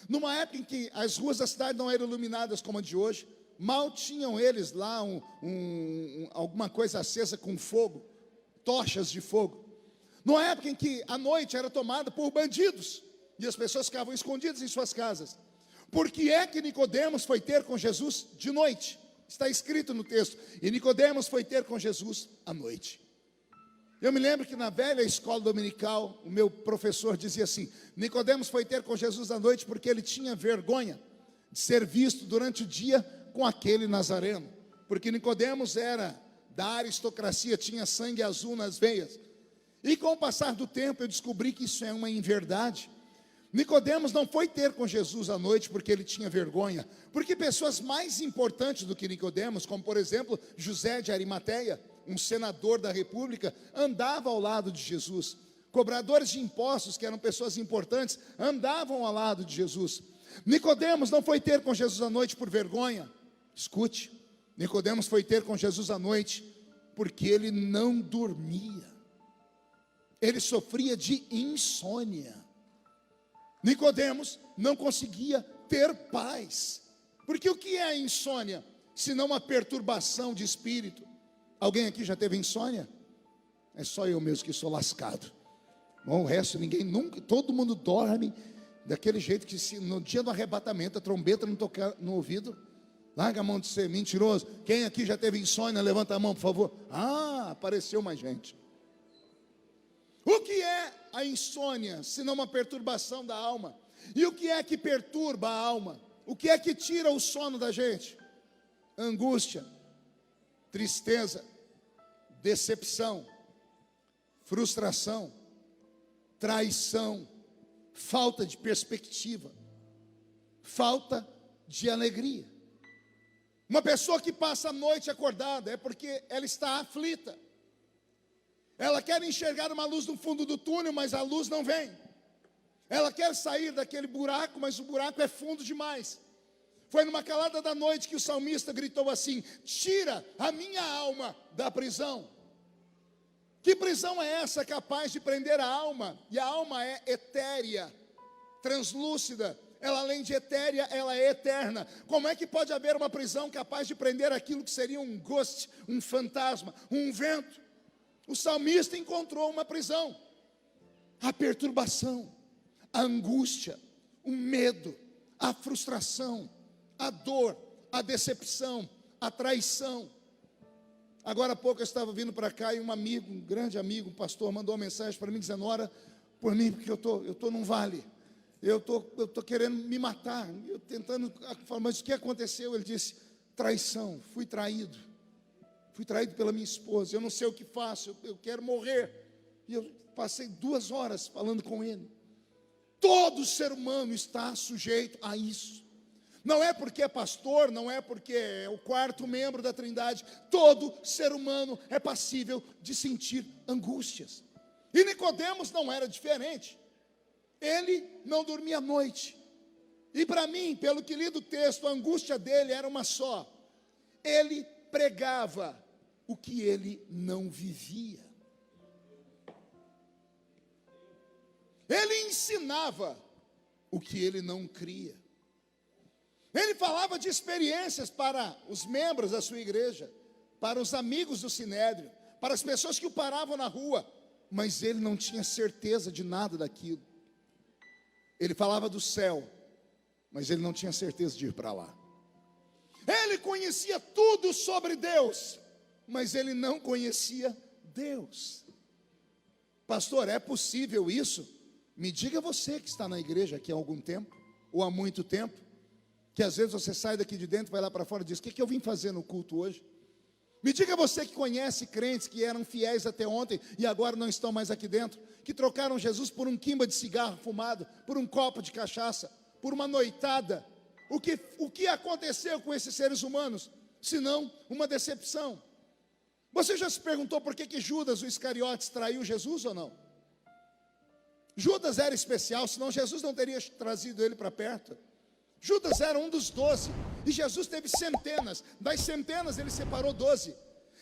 numa época em que as ruas da cidade não eram iluminadas como a de hoje. Mal tinham eles lá alguma coisa acesa com fogo, tochas de fogo. Numa época em que a noite era tomada por bandidos e as pessoas ficavam escondidas em suas casas. Por que é que Nicodemos foi ter com Jesus de noite? Está escrito no texto: e Nicodemos foi ter com Jesus à noite. Eu me lembro que na velha escola dominical, o meu professor dizia assim: Nicodemos foi ter com Jesus à noite porque ele tinha vergonha de ser visto durante o dia com aquele nazareno, porque Nicodemos era da aristocracia, tinha sangue azul nas veias. E com o passar do tempo eu descobri que isso é uma inverdade. Nicodemos não foi ter com Jesus à noite porque ele tinha vergonha, porque pessoas mais importantes do que Nicodemos, como por exemplo José de Arimateia, um senador da república, andava ao lado de Jesus. Cobradores de impostos, que eram pessoas importantes, andavam ao lado de Jesus. Nicodemos não foi ter com Jesus à noite por vergonha. Escute, Nicodemos foi ter com Jesus à noite porque ele não dormia. Ele sofria de insônia. Nicodemos não conseguia ter paz. Porque o que é a insônia? Senão uma perturbação de espírito. Alguém aqui já teve insônia? É só eu mesmo que sou lascado. Bom, o resto ninguém nunca, todo mundo dorme daquele jeito que se no dia do arrebatamento a trombeta não tocar no ouvido, larga a mão de ser mentiroso. Quem aqui já teve insônia? Levanta a mão, por favor. Ah, apareceu mais gente. O que é a insônia, senão uma perturbação da alma? E o que é que perturba a alma? O que é que tira o sono da gente? Angústia, tristeza, decepção, frustração, traição, falta de perspectiva, falta de alegria. Uma pessoa que passa a noite acordada é porque ela está aflita. Ela quer enxergar uma luz no fundo do túnel, mas a luz não vem. Ela quer sair daquele buraco, mas o buraco é fundo demais. Foi numa calada da noite que o salmista gritou assim: tira a minha alma da prisão. Que prisão é essa capaz de prender a alma? E a alma é etérea, translúcida. Ela, além de etérea, ela é eterna. Como é que pode haver uma prisão capaz de prender aquilo que seria um ghost, um fantasma, um vento? O salmista encontrou uma prisão: a perturbação, a angústia, o medo, a frustração, a dor, a decepção, a traição. Agora há pouco eu estava vindo para cá e um amigo, um grande amigo, um pastor, mandou uma mensagem para mim dizendo: ora por mim, porque eu tô num vale, eu tô querendo me matar, eu tentando falar, mas o que aconteceu? Ele disse: traição, fui traído pela minha esposa, eu não sei o que faço, eu quero morrer. E eu passei 2 horas falando com ele. Todo ser humano está sujeito a isso. Não é porque é pastor, não é porque é o 4º membro da Trindade. Todo ser humano é passível de sentir angústias. E Nicodemos não era diferente. Ele não dormia à noite. E para mim, pelo que li do texto, a angústia dele era uma só: ele pregava o que ele não vivia. Ele ensinava o que ele não cria. Ele falava de experiências para os membros da sua igreja, para os amigos do Sinédrio, para as pessoas que o paravam na rua, mas ele não tinha certeza de nada daquilo. Ele falava do céu, mas ele não tinha certeza de ir para lá. Ele conhecia tudo sobre Deus, mas ele não conhecia Deus. Pastor, é possível isso? Me diga você que está na igreja aqui há algum tempo, ou há muito tempo, que às vezes você sai daqui de dentro, vai lá para fora e diz: o que eu vim fazer no culto hoje? Me diga você que conhece crentes que eram fiéis até ontem e agora não estão mais aqui dentro, que trocaram Jesus por um quimba de cigarro fumado, por um copo de cachaça, por uma noitada. O que aconteceu com esses seres humanos? Senão uma decepção. Você já se perguntou por que Judas, o Iscariotes, traiu Jesus ou não? Judas era especial, senão Jesus não teria trazido ele para perto. Judas era um dos 12, e Jesus teve centenas. Das centenas ele separou 12.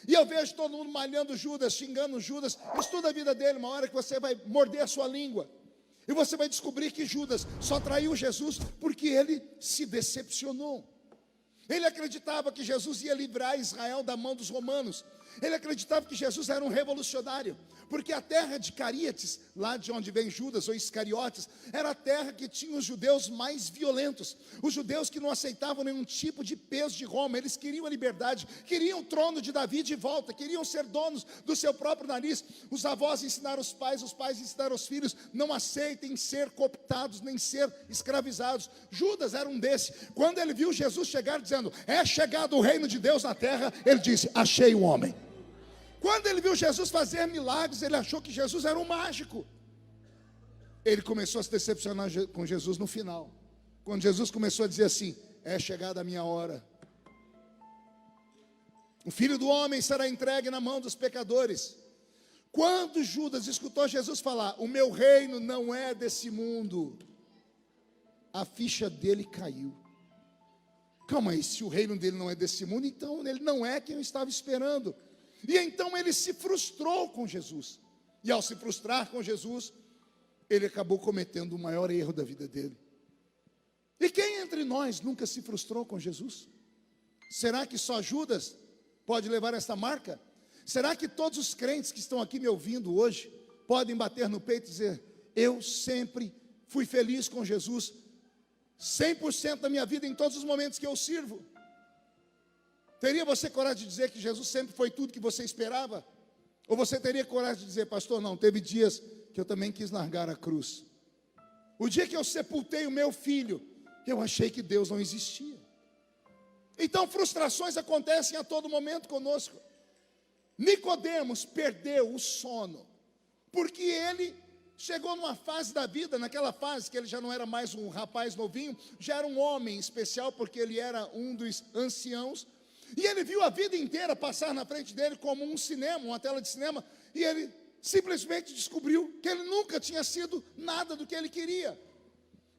E eu vejo todo mundo malhando Judas, xingando Judas. Estuda a vida dele, uma hora que você vai morder a sua língua. E você vai descobrir que Judas só traiu Jesus porque ele se decepcionou. Ele acreditava que Jesus ia livrar Israel da mão dos romanos. Ele acreditava que Jesus era um revolucionário, porque a terra de Caríates, lá de onde vem Judas ou Iscariotes, era a terra que tinha os judeus mais violentos, os judeus que não aceitavam nenhum tipo de peso de Roma. Eles queriam a liberdade, queriam o trono de Davi de volta, queriam ser donos do seu próprio nariz. Os avós ensinaram os pais ensinaram os filhos: não aceitem ser cooptados, nem ser escravizados. Judas era um desses. Quando ele viu Jesus chegar dizendo: é chegado o reino de Deus na terra, ele disse: achei um homem. Quando ele viu Jesus fazer milagres, ele achou que Jesus era um mágico. Ele começou a se decepcionar com Jesus no final, quando Jesus começou a dizer assim: é chegada a minha hora. O Filho do Homem será entregue na mão dos pecadores. Quando Judas escutou Jesus falar: o meu reino não é desse mundo, a ficha dele caiu. Calma aí, se o reino dele não é desse mundo, então ele não é quem eu estava esperando. E então ele se frustrou com Jesus. E ao se frustrar com Jesus, ele acabou cometendo o maior erro da vida dele. E quem entre nós nunca se frustrou com Jesus? Será que só Judas pode levar essa marca? Será que todos os crentes que estão aqui me ouvindo hoje podem bater no peito e dizer: eu sempre fui feliz com Jesus, 100% da minha vida, em todos os momentos que eu sirvo? Teria você coragem de dizer que Jesus sempre foi tudo que você esperava? Ou você teria coragem de dizer: pastor, não, teve dias que eu também quis largar a cruz. O dia que eu sepultei o meu filho, eu achei que Deus não existia. Então frustrações acontecem a todo momento conosco. Nicodemos perdeu o sono, porque ele chegou numa fase da vida, naquela fase que ele já não era mais um rapaz novinho, já era um homem especial, porque ele era um dos anciãos. E ele viu a vida inteira passar na frente dele como um cinema, uma tela de cinema. E ele simplesmente descobriu que ele nunca tinha sido nada do que ele queria.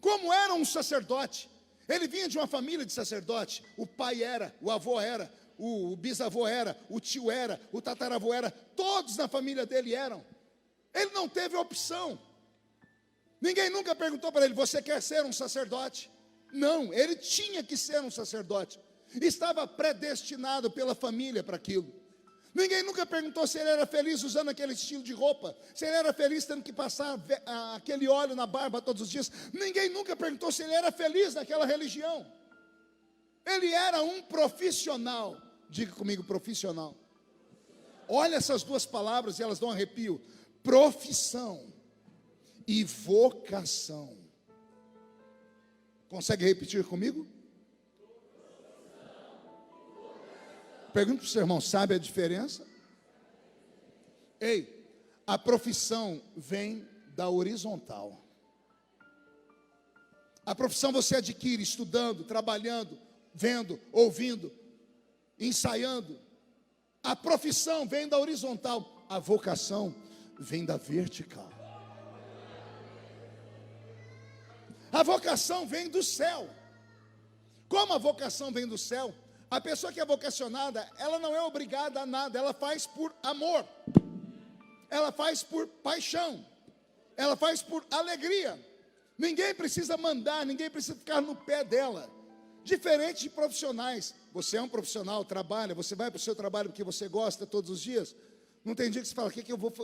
Como era um sacerdote, ele vinha de uma família de sacerdote. O pai era, o avô era, o bisavô era, o tio era, o tataravô era. Todos na família dele eram. Ele não teve opção. Ninguém nunca perguntou para ele: você quer ser um sacerdote? Não, ele tinha que ser um sacerdote. Estava predestinado pela família para aquilo. Ninguém nunca perguntou se ele era feliz usando aquele estilo de roupa, se ele era feliz tendo que passar aquele óleo na barba todos os dias. Ninguém nunca perguntou se ele era feliz naquela religião. Ele era um profissional. Diga comigo: profissional. Olha essas duas palavras e elas dão arrepio: profissão e vocação. Consegue repetir comigo? Pergunta para o seu irmão: sabe a diferença? Ei, a profissão vem da horizontal. A profissão você adquire estudando, trabalhando, vendo, ouvindo, ensaiando. A profissão vem da horizontal. A vocação vem da vertical. A vocação vem do céu. Como a vocação vem do céu, a pessoa que é vocacionada, ela não é obrigada a nada, ela faz por amor, ela faz por paixão, ela faz por alegria. Ninguém precisa mandar, ninguém precisa ficar no pé dela. Diferente de profissionais. Você é um profissional, trabalha, você vai para o seu trabalho porque você gosta todos os dias. Não tem dia que você fala: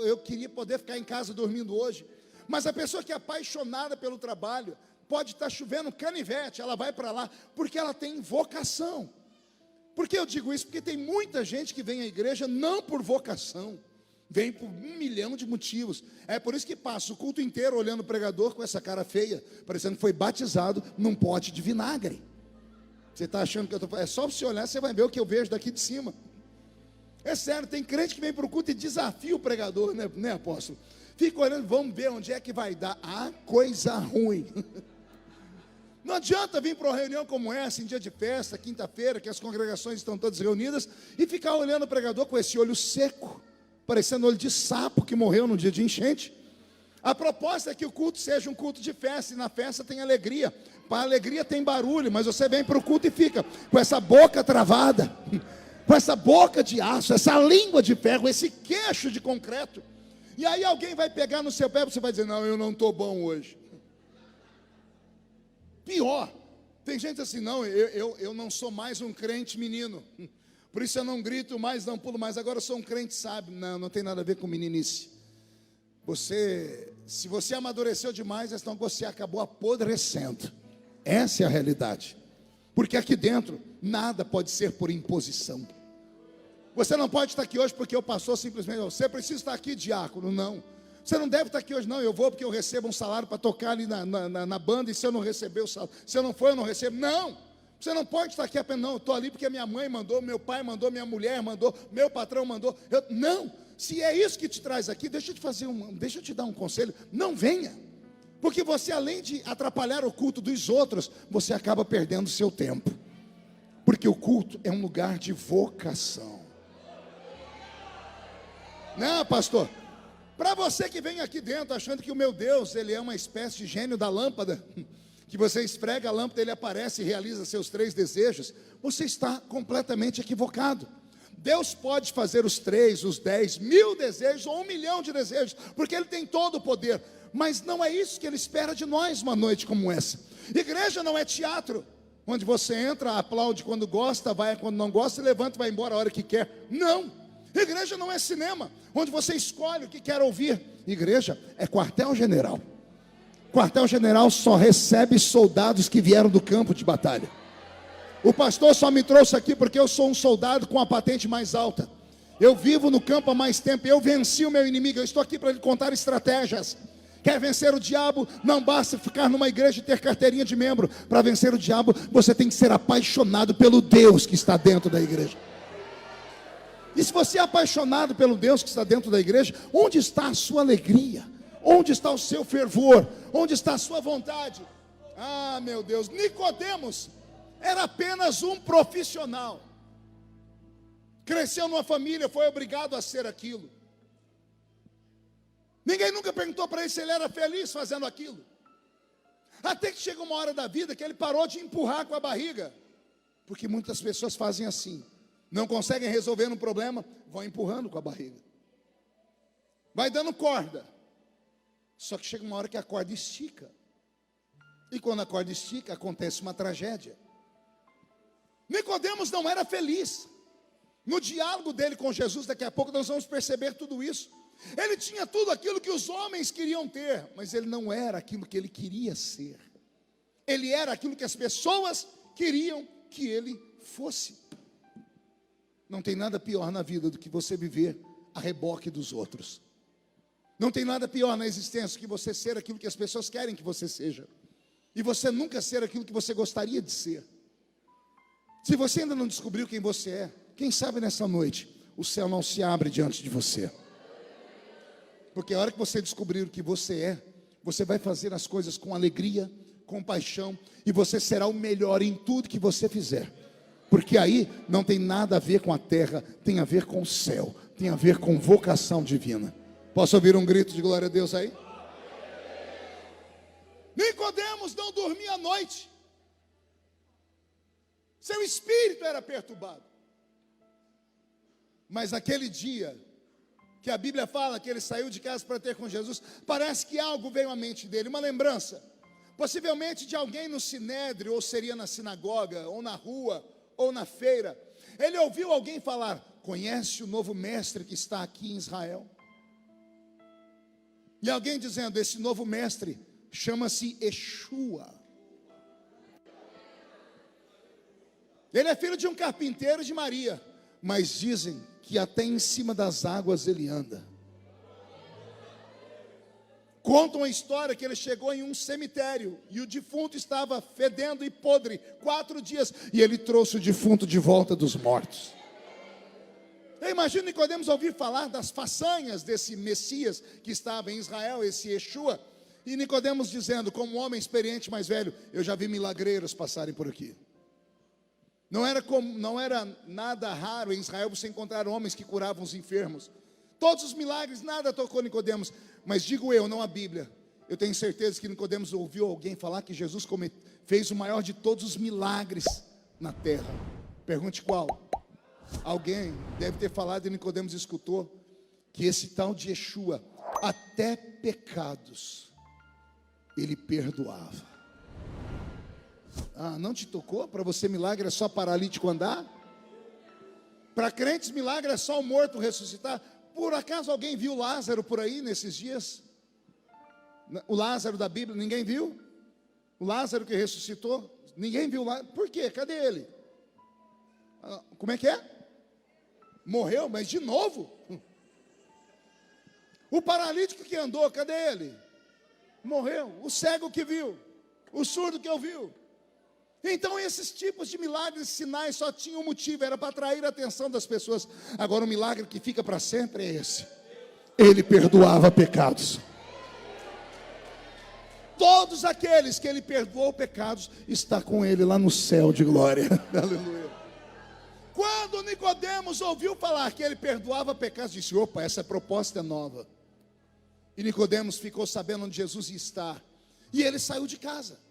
eu queria poder ficar em casa dormindo hoje. Mas a pessoa que é apaixonada pelo trabalho, pode estar chovendo canivete, ela vai para lá, porque ela tem vocação. Por que eu digo isso? Porque tem muita gente que vem à igreja não por vocação, vem por 1 milhão de motivos. É por isso que passa o culto inteiro olhando o pregador com essa cara feia, parecendo que foi batizado num pote de vinagre. Você está achando que eu estou falando? É só você olhar, você vai ver o que eu vejo daqui de cima. É sério, tem crente que vem para o culto e desafia o pregador, né, apóstolo? Fica olhando: vamos ver onde é que vai dar. Ah, coisa ruim. Não adianta vir para uma reunião como essa, em dia de festa, quinta-feira, que as congregações estão todas reunidas, e ficar olhando o pregador com esse olho seco, parecendo olho de sapo que morreu no dia de enchente. A proposta é que o culto seja um culto de festa, e na festa tem alegria. Para a alegria tem barulho, mas você vem para o culto e fica com essa boca travada, com essa boca de aço, essa língua de ferro, esse queixo de concreto. E aí alguém vai pegar no seu pé e você vai dizer: não, eu não estou bom hoje. Pior, tem gente assim: não, eu não sou mais um crente menino, por isso eu não grito mais, não pulo mais, agora eu sou um crente sábio. Não, não tem nada a ver com meninice. Se você amadureceu demais, então você acabou apodrecendo. Essa é a realidade. Porque aqui dentro, nada pode ser por imposição. Você não pode estar aqui hoje porque o pastor simplesmente: você precisa estar aqui, diácono. Não. Você não deve estar aqui hoje, não. Eu vou porque eu recebo um salário para tocar ali na banda, e se eu não receber o salário, se eu não for, eu não recebo. Não, você não pode estar aqui apenas: não, eu estou ali porque minha mãe mandou, meu pai mandou, minha mulher mandou, meu patrão mandou. Não, se é isso que te traz aqui, deixa eu te dar um conselho: não venha. Porque você, além de atrapalhar o culto dos outros, você acaba perdendo o seu tempo. Porque o culto é um lugar de vocação. Não, pastor, para você que vem aqui dentro achando que o meu Deus, ele é uma espécie de gênio da lâmpada, que você esfrega a lâmpada, ele aparece e realiza seus 3 desejos, você está completamente equivocado. Deus pode fazer os 3, os 10, 1000 desejos ou 1 milhão de desejos, porque ele tem todo o poder. Mas não é isso que ele espera de nós uma noite como essa. Igreja não é teatro, onde você entra, aplaude quando gosta, vai quando não gosta, e levanta e vai embora a hora que quer. Não. Igreja não é cinema, onde você escolhe o que quer ouvir. Igreja é quartel-general. Quartel-general só recebe soldados que vieram do campo de batalha. O pastor só me trouxe aqui porque eu sou um soldado com a patente mais alta. Eu vivo no campo há mais tempo, eu venci o meu inimigo. Eu estou aqui para lhe contar estratégias. Quer vencer o diabo? Não basta ficar numa igreja e ter carteirinha de membro. Para vencer o diabo, você tem que ser apaixonado pelo Deus que está dentro da igreja. E se você é apaixonado pelo Deus que está dentro da igreja, onde está a sua alegria? Onde está o seu fervor? Onde está a sua vontade? Ah, meu Deus, Nicodemos era apenas um profissional. Cresceu numa família, foi obrigado a ser aquilo. Ninguém nunca perguntou para ele se ele era feliz fazendo aquilo. Até que chega uma hora da vida que ele parou de empurrar com a barriga. Porque muitas pessoas fazem assim: não conseguem resolver um problema, vão empurrando com a barriga, vai dando corda. Só que chega uma hora que a corda estica, e quando a corda estica, acontece uma tragédia. Nicodemos não era feliz. No diálogo dele com Jesus, daqui a pouco nós vamos perceber tudo isso. Ele tinha tudo aquilo que os homens queriam ter, mas ele não era aquilo que ele queria ser. Ele era aquilo que as pessoas queriam que ele fosse. Não tem nada pior na vida do que você viver a reboque dos outros. Não tem nada pior na existência do que você ser aquilo que as pessoas querem que você seja, e você nunca ser aquilo que você gostaria de ser. Se você ainda não descobriu quem você é, quem sabe nessa noite o céu não se abre diante de você. Porque a hora que você descobrir o que você é, você vai fazer as coisas com alegria, com paixão, e você será o melhor em tudo que você fizer. Porque aí não tem nada a ver com a terra, tem a ver com o céu, tem a ver com vocação divina. Posso ouvir um grito de glória a Deus aí? Nicodemos não dormia à noite. Seu espírito era perturbado. Mas aquele dia que a Bíblia fala que ele saiu de casa para ter com Jesus, parece que algo veio à mente dele, uma lembrança, possivelmente de alguém no sinédrio, ou seria na sinagoga, ou na rua, ou na feira. Ele ouviu alguém falar: conhece o novo mestre que está aqui em Israel? E alguém dizendo: esse novo mestre chama-se Yeshua. Ele é filho de um carpinteiro e de Maria, mas dizem que até em cima das águas ele anda. Contam a história que ele chegou em um cemitério e o defunto estava fedendo e podre 4 dias, e ele trouxe o defunto de volta dos mortos. Eu imagino Nicodemos ouvir falar das façanhas desse Messias que estava em Israel, esse Yeshua, E Nicodemos dizendo, como um homem experiente mais velho, eu já vi milagreiros passarem por aqui. Não era nada raro em Israel você encontrar homens que curavam os enfermos. Todos os milagres, nada tocou Nicodemos. Mas digo eu, não a Bíblia. Eu tenho certeza que Nicodemos ouviu alguém falar que Jesus fez o maior de todos os milagres na terra. Pergunte qual? Alguém deve ter falado e Nicodemos escutou que esse tal de Yeshua, até pecados, ele perdoava. Ah, não te tocou? Para você milagre é só paralítico andar? Para crentes milagre é só o morto ressuscitar? Por acaso alguém viu Lázaro por aí nesses dias? O Lázaro da Bíblia, ninguém viu? O Lázaro que ressuscitou? Ninguém viu Lázaro. Por quê? Cadê ele? Como é que é? Morreu, mas de novo? O paralítico que andou, cadê ele? Morreu. O cego que viu, o surdo que ouviu. Então esses tipos de milagres, sinais só tinham um motivo, era para atrair a atenção das pessoas. Agora o milagre que fica para sempre é esse: ele perdoava pecados. Todos aqueles que ele perdoou pecados, está com ele lá no céu de glória. Aleluia. Quando Nicodemos ouviu falar que ele perdoava pecados, disse: opa, essa proposta é nova. E Nicodemos ficou sabendo onde Jesus ia estar, e ele saiu de casa.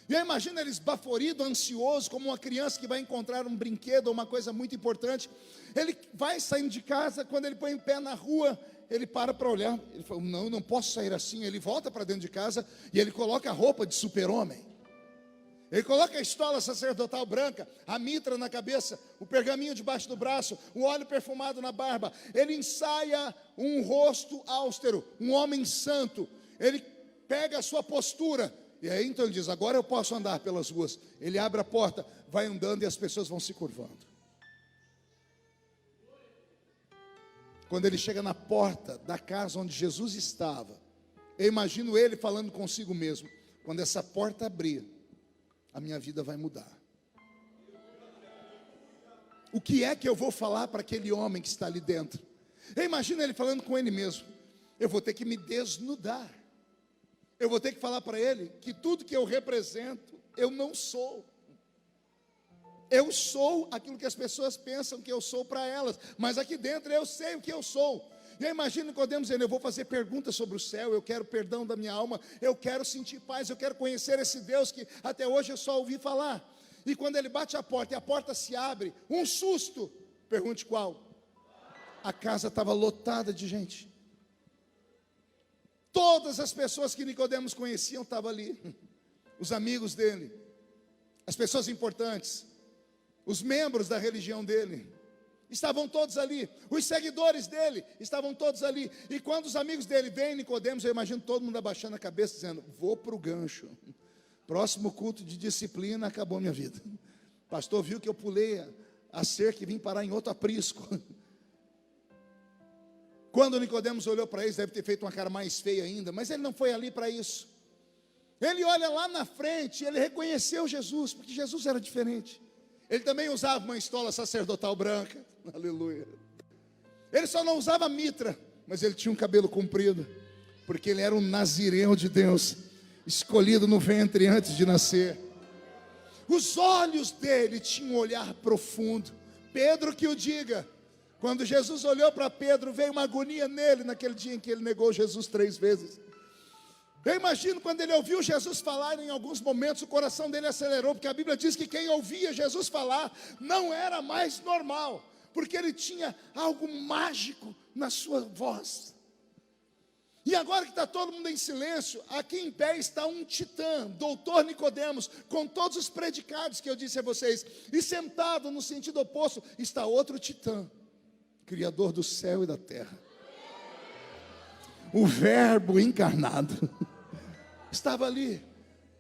E eu imagino ele esbaforido, ansioso, como uma criança que vai encontrar um brinquedo ou uma coisa muito importante. Ele vai saindo de casa, quando ele põe o pé na rua, ele para olhar. Ele fala: não, eu não posso sair assim. Ele volta para dentro de casa e ele coloca a roupa de super-homem. Ele coloca a estola sacerdotal branca, a mitra na cabeça, o pergaminho debaixo do braço, o óleo perfumado na barba. Ele ensaia um rosto austero, um homem santo. Ele pega a sua postura, e aí então ele diz: agora eu posso andar pelas ruas. Ele abre a porta, vai andando e as pessoas vão se curvando. Quando ele chega na porta da casa onde Jesus estava, eu imagino ele falando consigo mesmo: quando essa porta abrir, a minha vida vai mudar. O que é que eu vou falar para aquele homem que está ali dentro? Eu imagino ele falando com ele mesmo: eu vou ter que me desnudar. Eu vou ter que falar para ele que tudo que eu represento, eu não sou. Eu sou aquilo que as pessoas pensam que eu sou para elas, mas aqui dentro eu sei o que eu sou. E eu imagino Nicodemos dizendo: eu vou fazer perguntas sobre o céu, eu quero perdão da minha alma, eu quero sentir paz, eu quero conhecer esse Deus que até hoje eu só ouvi falar. E quando ele bate a porta e a porta se abre, um susto. Pergunte qual? A casa estava lotada de gente. Todas as pessoas que Nicodemos conheciam estavam ali. Os amigos dele, as pessoas importantes, os membros da religião dele, estavam todos ali. Os seguidores dele estavam todos ali. E quando os amigos dele veem Nicodemos, eu imagino todo mundo abaixando a cabeça, dizendo: vou para o gancho. Próximo culto de disciplina, acabou minha vida. O pastor viu que eu pulei a cerca e vim parar em outro aprisco. Quando Nicodemos olhou para eles, deve ter feito uma cara mais feia ainda, mas ele não foi ali para isso. Ele olha lá na frente, ele reconheceu Jesus, porque Jesus era diferente. Ele também usava uma estola sacerdotal branca, aleluia. Ele só não usava mitra, mas ele tinha um cabelo comprido, porque ele era um nazireu de Deus, escolhido no ventre antes de nascer. Os olhos dele tinham um olhar profundo. Pedro que o diga. Quando Jesus olhou para Pedro, veio uma agonia nele naquele dia em que ele negou Jesus 3 vezes. Eu imagino quando ele ouviu Jesus falar, em alguns momentos o coração dele acelerou, porque a Bíblia diz que quem ouvia Jesus falar não era mais normal, porque ele tinha algo mágico na sua voz. E agora que está todo mundo em silêncio, aqui em pé está um titã, doutor Nicodemos, com todos os predicados que eu disse a vocês, e sentado no sentido oposto está outro titã, Criador do céu e da terra, o Verbo encarnado, estava ali.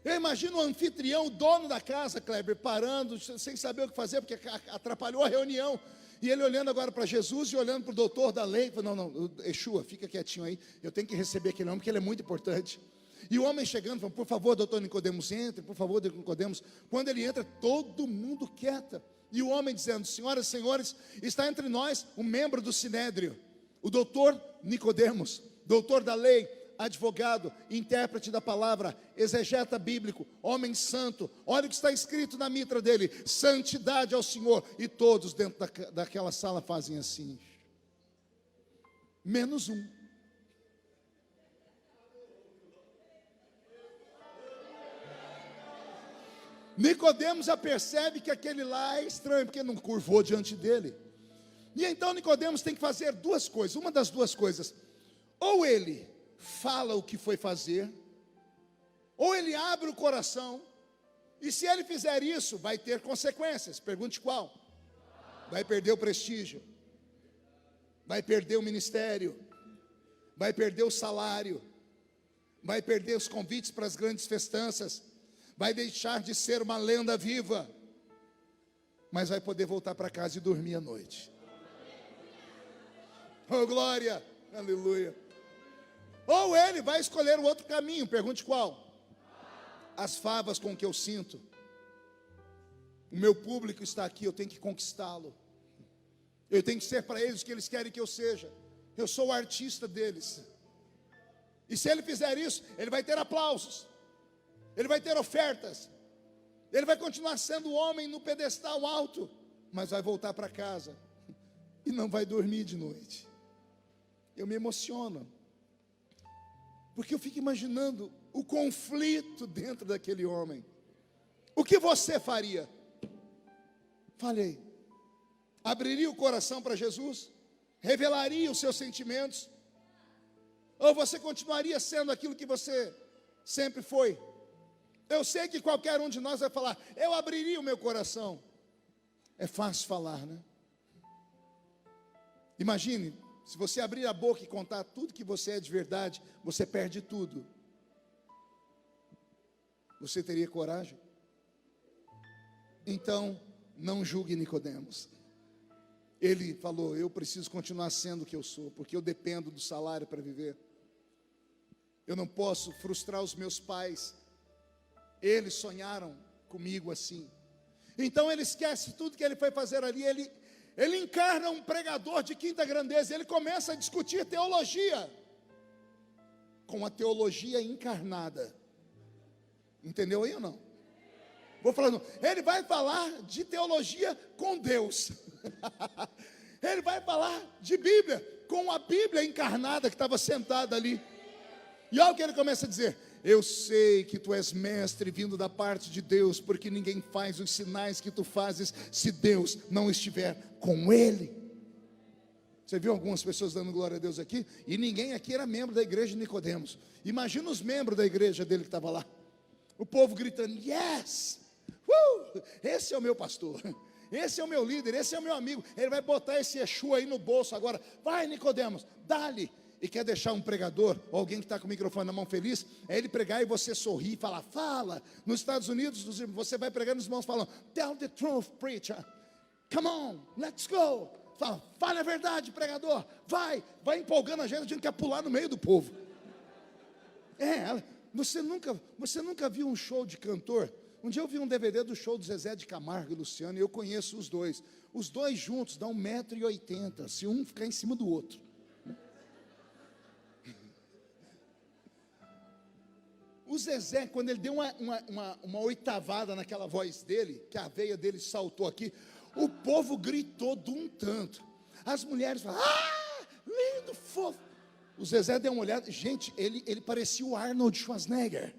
Eu imagino o anfitrião, o dono da casa, Kleber, parando, sem saber o que fazer, porque atrapalhou a reunião, e ele olhando agora para Jesus e olhando para o doutor da lei, falou: não, Yeshua, fica quietinho aí, eu tenho que receber aquele homem, porque ele é muito importante. E o homem chegando, falando: por favor, doutor Nicodemos, entre, por favor, doutor Nicodemos. Quando ele entra, todo mundo quieta. E o homem dizendo: senhoras e senhores, está entre nós um membro do Sinédrio, o doutor Nicodemos, doutor da lei, advogado, intérprete da palavra, exegeta bíblico, homem santo. Olha o que está escrito na mitra dele: santidade ao Senhor. E todos dentro daquela sala fazem assim, menos um. Nicodemos já percebe que aquele lá é estranho, porque não curvou diante dele. E então Nicodemos tem que fazer duas coisas, uma das duas coisas: ou ele fala o que foi fazer, ou ele abre o coração, e se ele fizer isso, vai ter consequências. Pergunte qual? Vai perder o prestígio, vai perder o ministério, vai perder o salário, vai perder os convites para as grandes festanças, vai deixar de ser uma lenda viva, mas vai poder voltar para casa e dormir à noite. Oh, glória, aleluia. Ou ele vai escolher o outro caminho. Pergunte qual? As favas com que eu sinto. O meu público está aqui, eu tenho que conquistá-lo. Eu tenho que ser para eles o que eles querem que eu seja. Eu sou o artista deles. E se ele fizer isso, ele vai ter aplausos, ele vai ter ofertas, ele vai continuar sendo o homem no pedestal alto, mas vai voltar para casa e não vai dormir de noite. Eu me emociono, porque eu fico imaginando o conflito dentro daquele homem. O que você faria? Falei, abriria o coração para Jesus? Revelaria os seus sentimentos? Ou você continuaria sendo aquilo que você sempre foi? Eu sei que qualquer um de nós vai falar, eu abriria o meu coração. É fácil falar, né? Imagine, se você abrir a boca e contar tudo que você é de verdade, você perde tudo. Você teria coragem? Então, não julgue Nicodemos. Ele falou, eu preciso continuar sendo o que eu sou, porque eu dependo do salário para viver. Eu não posso frustrar os meus pais. Eles sonharam comigo assim. Então ele esquece tudo que ele foi fazer ali. Ele encarna um pregador de quinta grandeza. Ele começa a discutir teologia com a teologia encarnada. Entendeu aí ou não? Vou falando, ele vai falar de teologia com Deus. Ele vai falar de Bíblia com a Bíblia encarnada que estava sentada ali. E olha o que ele começa a dizer: eu sei que tu és mestre vindo da parte de Deus, porque ninguém faz os sinais que tu fazes se Deus não estiver com ele. Você viu algumas pessoas dando glória a Deus aqui? E ninguém aqui era membro da igreja de Nicodemos. Imagina os membros da igreja dele que estava lá. O povo gritando, yes! Esse é o meu pastor, esse é o meu líder, esse é o meu amigo. Ele vai botar esse Yeshua aí no bolso agora. Vai, Nicodemos, dá-lhe. E quer deixar um pregador, ou alguém que está com o microfone na mão feliz, é ele pregar e você sorrir e falar, fala. Nos Estados Unidos, você vai pregando, os irmãos falam, tell the truth, preacher. Come on, let's go. Fala a verdade, pregador. Vai empolgando a gente quer pular no meio do povo. Você nunca viu um show de cantor? Um dia eu vi um DVD do show do Zezé de Camargo e Luciano, e eu conheço os dois. Os dois juntos dão 1,80 m, se um ficar em cima do outro. O Zezé, quando ele deu uma oitavada naquela voz dele, que a veia dele saltou aqui, o povo gritou de um tanto. As mulheres falaram, lindo, fofo. O Zezé deu uma olhada, gente, ele parecia o Arnold Schwarzenegger.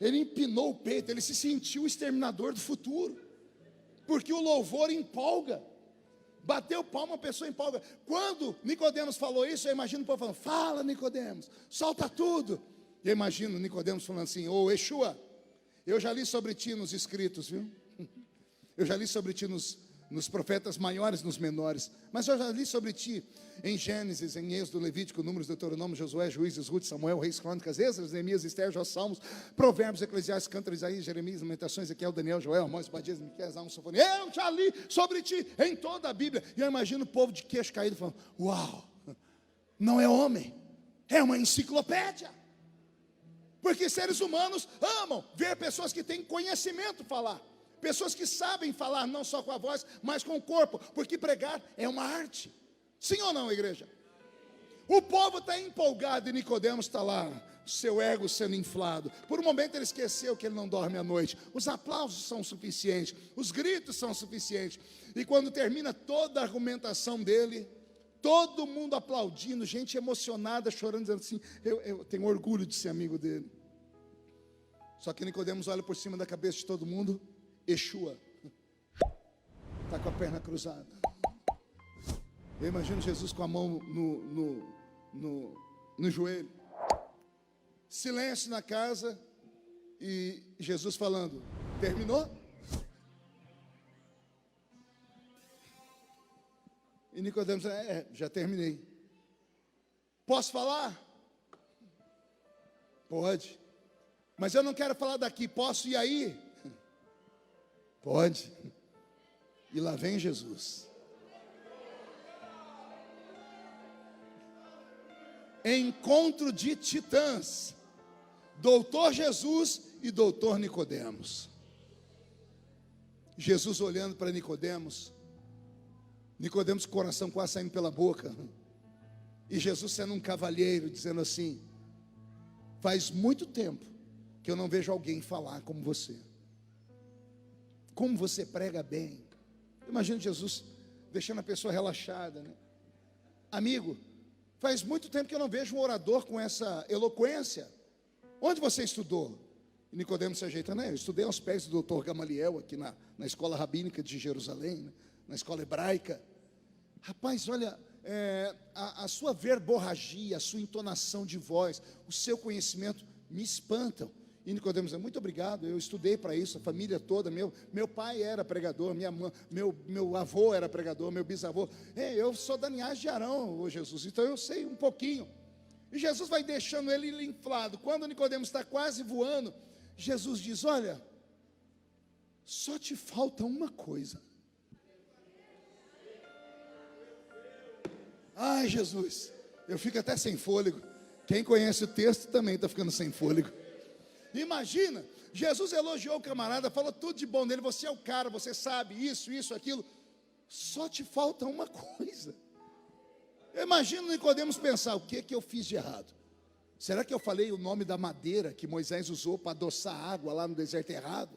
Ele empinou o peito, ele se sentiu o exterminador do futuro. Porque o louvor empolga. Bateu palma, a pessoa empolga. Quando Nicodemos falou isso, eu imagino o povo falando, fala, Nicodemos, solta tudo. E eu imagino Nicodemos falando assim, ô Yeshua, eu já li sobre ti nos escritos, viu? Eu já li sobre ti nos profetas maiores, nos menores. Mas eu já li sobre ti em Gênesis, em Êxodo, Levítico, Números, Deuteronômio, Josué, Juízes, Ruth, Samuel, Reis, Crônicas, Esdras, Neemias, Esther, Jó, Salmos, Provérbios, Eclesiastes, Cântaros, Isaías, Jeremias, Lamentações, Ezequiel, Daniel, Joel, Amós, Obadias, Miqueias, Salmos, Sofonia. Eu já li sobre ti em toda a Bíblia. E eu imagino o povo de queixo caído falando, uau, não é homem, é uma enciclopédia. Porque seres humanos amam ver pessoas que têm conhecimento falar. Pessoas que sabem falar não só com a voz, mas com o corpo. Porque pregar é uma arte. Sim ou não, igreja? O povo está empolgado e Nicodemos está lá, seu ego sendo inflado. Por um momento ele esqueceu que ele não dorme à noite. Os aplausos são suficientes, os gritos são suficientes. E quando termina toda a argumentação dele, todo mundo aplaudindo, gente emocionada, chorando, dizendo assim: eu tenho orgulho de ser amigo dele. Só que Nicodemos olha por cima da cabeça de todo mundo, Yeshua está com a perna cruzada. Eu imagino Jesus com a mão no joelho. Silêncio na casa e Jesus falando: terminou? E Nicodemos: já terminei. Posso falar? Pode. Mas eu não quero falar daqui, posso ir aí? Pode. E lá vem Jesus. Encontro de titãs, doutor Jesus e doutor Nicodemos. Jesus olhando para Nicodemos, Nicodemos com o coração quase saindo pela boca, e Jesus sendo um cavalheiro, dizendo assim: faz muito tempo que eu não vejo alguém falar como você. Como você prega bem. Imagina Jesus deixando a pessoa relaxada, né? Amigo, faz muito tempo que eu não vejo um orador com essa eloquência. Onde você estudou? E Nicodemos se ajeitando: eu estudei aos pés do doutor Gamaliel, aqui na escola rabínica de Jerusalém, né? Na escola hebraica. Rapaz, olha, a sua verborragia, a sua entonação de voz, o seu conhecimento me espantam. E Nicodemos: muito obrigado, eu estudei para isso, a família toda, meu pai era pregador, minha mãe, meu avô era pregador, meu bisavô. Eu sou da linhagem de Arão, ô Jesus, então eu sei um pouquinho. E Jesus vai deixando ele inflado. Quando Nicodemos está quase voando, Jesus diz: olha, só te falta uma coisa. Ai, Jesus, eu fico até sem fôlego. Quem conhece o texto também está ficando sem fôlego. Imagina, Jesus elogiou o camarada, falou tudo de bom dele: você é o cara, você sabe isso, aquilo. Só te falta uma coisa. Eu imagino Nicodemos pensar: o que eu fiz de errado? Será que eu falei o nome da madeira que Moisés usou para adoçar a água lá no deserto errado?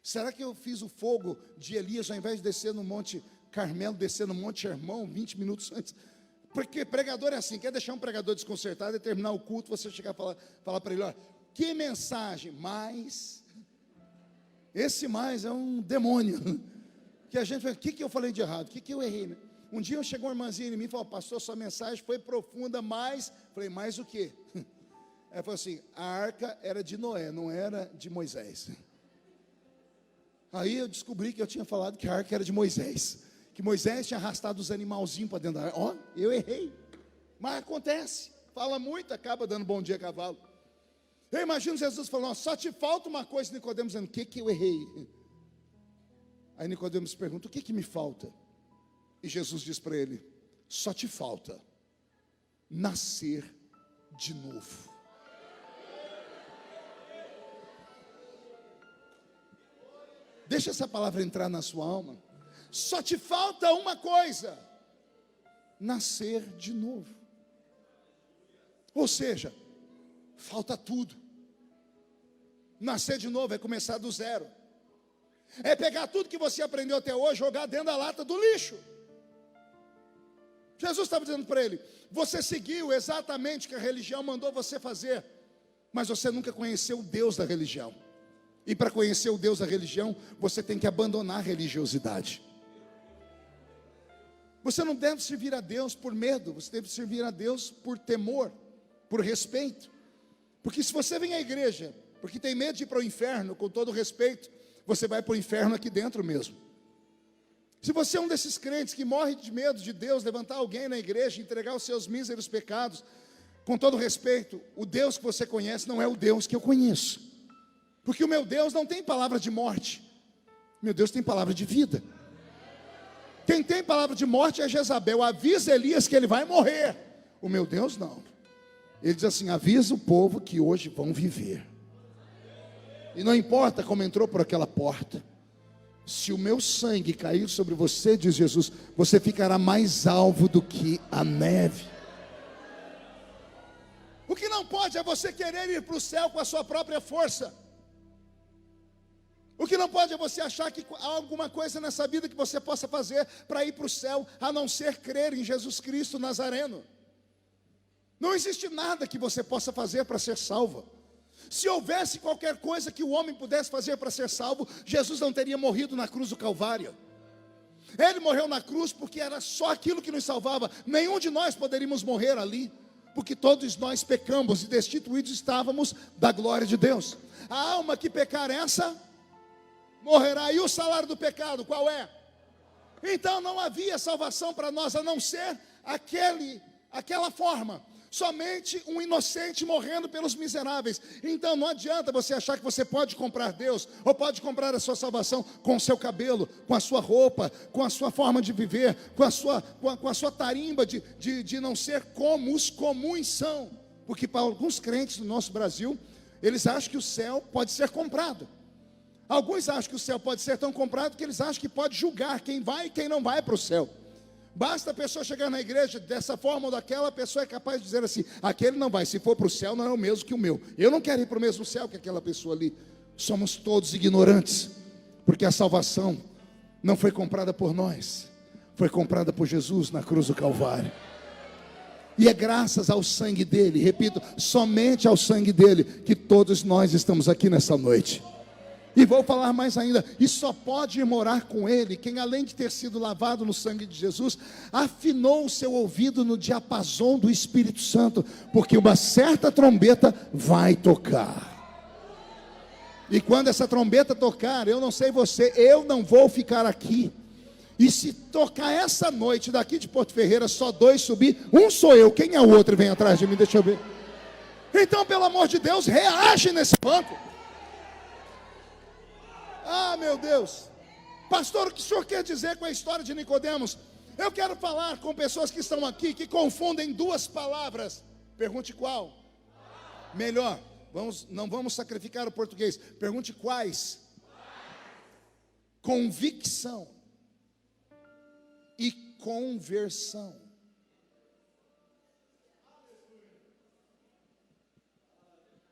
Será que eu fiz o fogo de Elias, ao invés de descer no Monte Carmelo, descer no Monte Hermão 20 minutos antes? Porque pregador é assim, quer deixar um pregador desconcertado e terminar o culto, você chegar a falar para ele: olha, que mensagem, mas esse mais é um demônio. Que a gente fala: o que eu falei de errado? O que eu errei, né? Um dia chegou uma irmãzinha em mim e falou: pastor, sua mensagem foi profunda, mas... Falei: mais o quê? Ela falou assim: a arca era de Noé, não era de Moisés. Aí eu descobri que eu tinha falado que a arca era de Moisés, que Moisés tinha arrastado os animalzinhos para dentro da arca. Ó, eu errei. Mas acontece, fala muito, acaba dando bom dia a cavalo. Eu imagino Jesus falando: só te falta uma coisa. Nicodemos dizendo: o que eu errei? Aí Nicodemos pergunta: o que me falta? E Jesus diz para ele: só te falta nascer de novo. Deixa essa palavra entrar na sua alma. Só te falta uma coisa: nascer de novo. Ou seja, falta tudo. Nascer de novo é começar do zero. É pegar tudo que você aprendeu até hoje, jogar dentro da lata do lixo. Jesus estava dizendo para ele: você seguiu exatamente o que a religião mandou você fazer, mas você nunca conheceu o Deus da religião. E para conhecer o Deus da religião, você tem que abandonar a religiosidade. Você não deve servir a Deus por medo, você deve servir a Deus por temor, por respeito. Porque se você vem à igreja porque tem medo de ir para o inferno, com todo respeito, você vai para o inferno aqui dentro mesmo. Se você é um desses crentes que morre de medo de Deus levantar alguém na igreja, entregar os seus míseros pecados, com todo respeito, o Deus que você conhece não é o Deus que eu conheço. Porque o meu Deus não tem palavra de morte, meu Deus tem palavra de vida. Quem tem palavra de morte é Jezabel: avisa Elias que ele vai morrer. O meu Deus não. Ele diz assim: avisa o povo que hoje vão viver. E não importa como entrou por aquela porta, se o meu sangue cair sobre você, diz Jesus, você ficará mais alvo do que a neve. O que não pode é você querer ir para o céu com a sua própria força. O que não pode é você achar que há alguma coisa nessa vida que você possa fazer para ir para o céu, a não ser crer em Jesus Cristo Nazareno. Não existe nada que você possa fazer para ser salvo. Se houvesse qualquer coisa que o homem pudesse fazer para ser salvo, Jesus não teria morrido na cruz do Calvário. Ele morreu na cruz porque era só aquilo que nos salvava. Nenhum de nós poderíamos morrer ali, porque todos nós pecamos e destituídos estávamos da glória de Deus. A alma que pecar essa, morrerá. E o salário do pecado, qual é? Então não havia salvação para nós, a não ser aquela forma. Somente um inocente morrendo pelos miseráveis. Então não adianta você achar que você pode comprar Deus, ou pode comprar a sua salvação com o seu cabelo, com a sua roupa, com a sua forma de viver, com a sua tarimba de não ser como os comuns são. Porque para alguns crentes do nosso Brasil, eles acham que o céu pode ser comprado. Alguns acham que o céu pode ser tão comprado que eles acham que pode julgar quem vai e quem não vai para o céu. Basta a pessoa chegar na igreja dessa forma ou daquela, a pessoa é capaz de dizer assim: aquele não vai, se for para o céu não é o mesmo que o meu. Eu não quero ir para o mesmo céu que aquela pessoa ali. Somos todos ignorantes, porque a salvação não foi comprada por nós, foi comprada por Jesus na cruz do Calvário. E é graças ao sangue dele, repito, somente ao sangue dele, que todos nós estamos aqui nessa noite. E vou falar mais ainda, e só pode ir morar com ele quem, além de ter sido lavado no sangue de Jesus, afinou o seu ouvido no diapasão do Espírito Santo, porque uma certa trombeta vai tocar. E quando essa trombeta tocar, eu não sei você, eu não vou ficar aqui. E se tocar essa noite daqui de Porto Ferreira, só 2 subir, um sou eu, quem é o outro? Vem atrás de mim, deixa eu ver. Então, pelo amor de Deus, reage nesse banco. Ah, meu Deus. Pastor, o que o senhor quer dizer com a história de Nicodemos? Eu quero falar com pessoas que estão aqui, que confundem 2 palavras. Pergunte qual? Melhor, não vamos sacrificar o português. Pergunte quais? Convicção e conversão.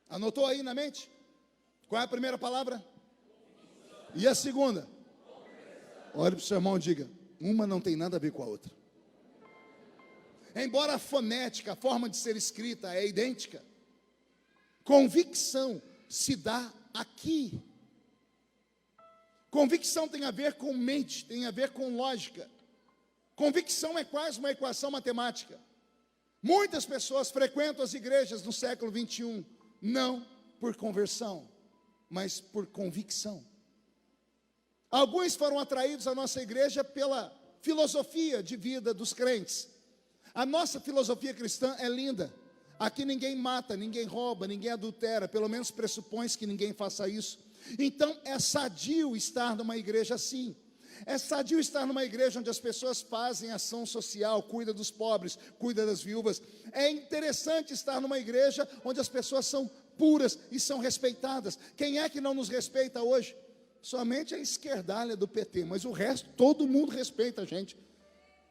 Anotou aí na mente? Qual é a primeira palavra? E a segunda? Olhe para o seu irmão e diga: uma não tem nada a ver com a outra. Embora a fonética, a forma de ser escrita é idêntica, convicção se dá aqui. Convicção tem a ver com mente, tem a ver com lógica. Convicção é quase uma equação matemática. Muitas pessoas frequentam as igrejas no século 21, não por conversão, mas por convicção. Alguns foram atraídos à nossa igreja pela filosofia de vida dos crentes. A nossa filosofia cristã é linda. Aqui ninguém mata, ninguém rouba, ninguém adultera, pelo menos pressupõe-se que ninguém faça isso. Então é sadio estar numa igreja assim. É sadio estar numa igreja onde as pessoas fazem ação social, cuida dos pobres, cuida das viúvas. É interessante estar numa igreja onde as pessoas são puras e são respeitadas. Quem é que não nos respeita hoje? Somente a esquerdalha do PT, mas o resto, todo mundo respeita a gente.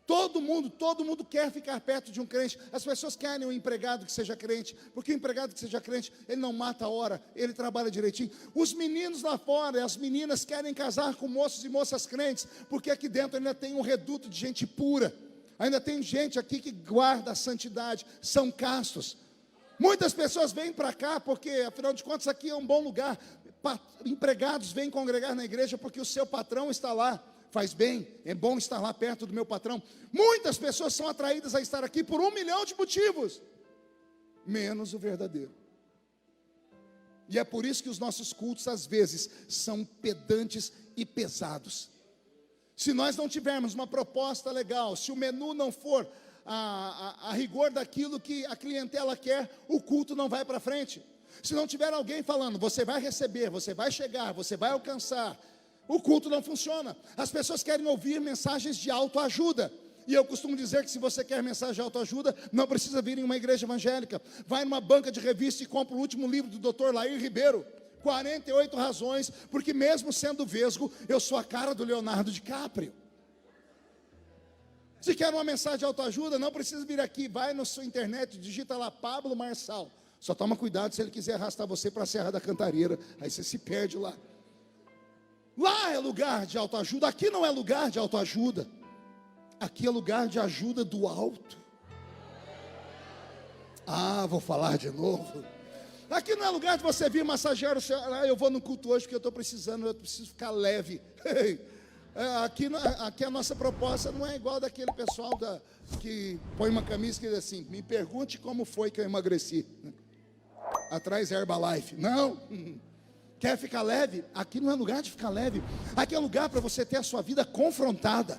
Todo mundo quer ficar perto de um crente. As pessoas querem um empregado que seja crente, porque o empregado que seja crente, ele não mata a hora, ele trabalha direitinho. Os meninos lá fora, as meninas querem casar com moços e moças crentes, porque aqui dentro ainda tem um reduto de gente pura. Ainda tem gente aqui que guarda a santidade, são castos. Muitas pessoas vêm para cá, porque afinal de contas aqui é um bom lugar. Empregados vêm congregar na igreja porque o seu patrão está lá. Faz bem, é bom estar lá perto do meu patrão. Muitas pessoas são atraídas a estar aqui por 1 milhão de motivos, menos o verdadeiro. E é por isso que os nossos cultos às vezes são pedantes e pesados. Se nós não tivermos uma proposta legal, se o menu não for a rigor daquilo que a clientela quer, o culto não vai para frente. Se não tiver alguém falando, você vai receber, você vai chegar, você vai alcançar, o culto não funciona. As pessoas querem ouvir mensagens de autoajuda. E eu costumo dizer que se você quer mensagem de autoajuda, não precisa vir em uma igreja evangélica. Vai numa banca de revista e compra o último livro do Dr. Lair Ribeiro, 48 razões, porque mesmo sendo vesgo, eu sou a cara do Leonardo DiCaprio. Se quer uma mensagem de autoajuda, não precisa vir aqui, vai na sua internet, digita lá Pablo Marçal. Só toma cuidado se ele quiser arrastar você para a Serra da Cantareira. Aí você se perde lá. Lá é lugar de autoajuda. Aqui não é lugar de autoajuda. Aqui é lugar de ajuda do alto. Ah, vou falar de novo. Aqui não é lugar de você vir massagear o seu. Ah, eu vou no culto hoje porque eu estou precisando, eu preciso ficar leve. Aqui a nossa proposta não é igual daquele pessoal que põe uma camisa que diz assim: me pergunte como foi que eu emagreci. Atrás Herbalife. Não. Quer ficar leve? Aqui não é lugar de ficar leve. Aqui é lugar para você ter a sua vida confrontada.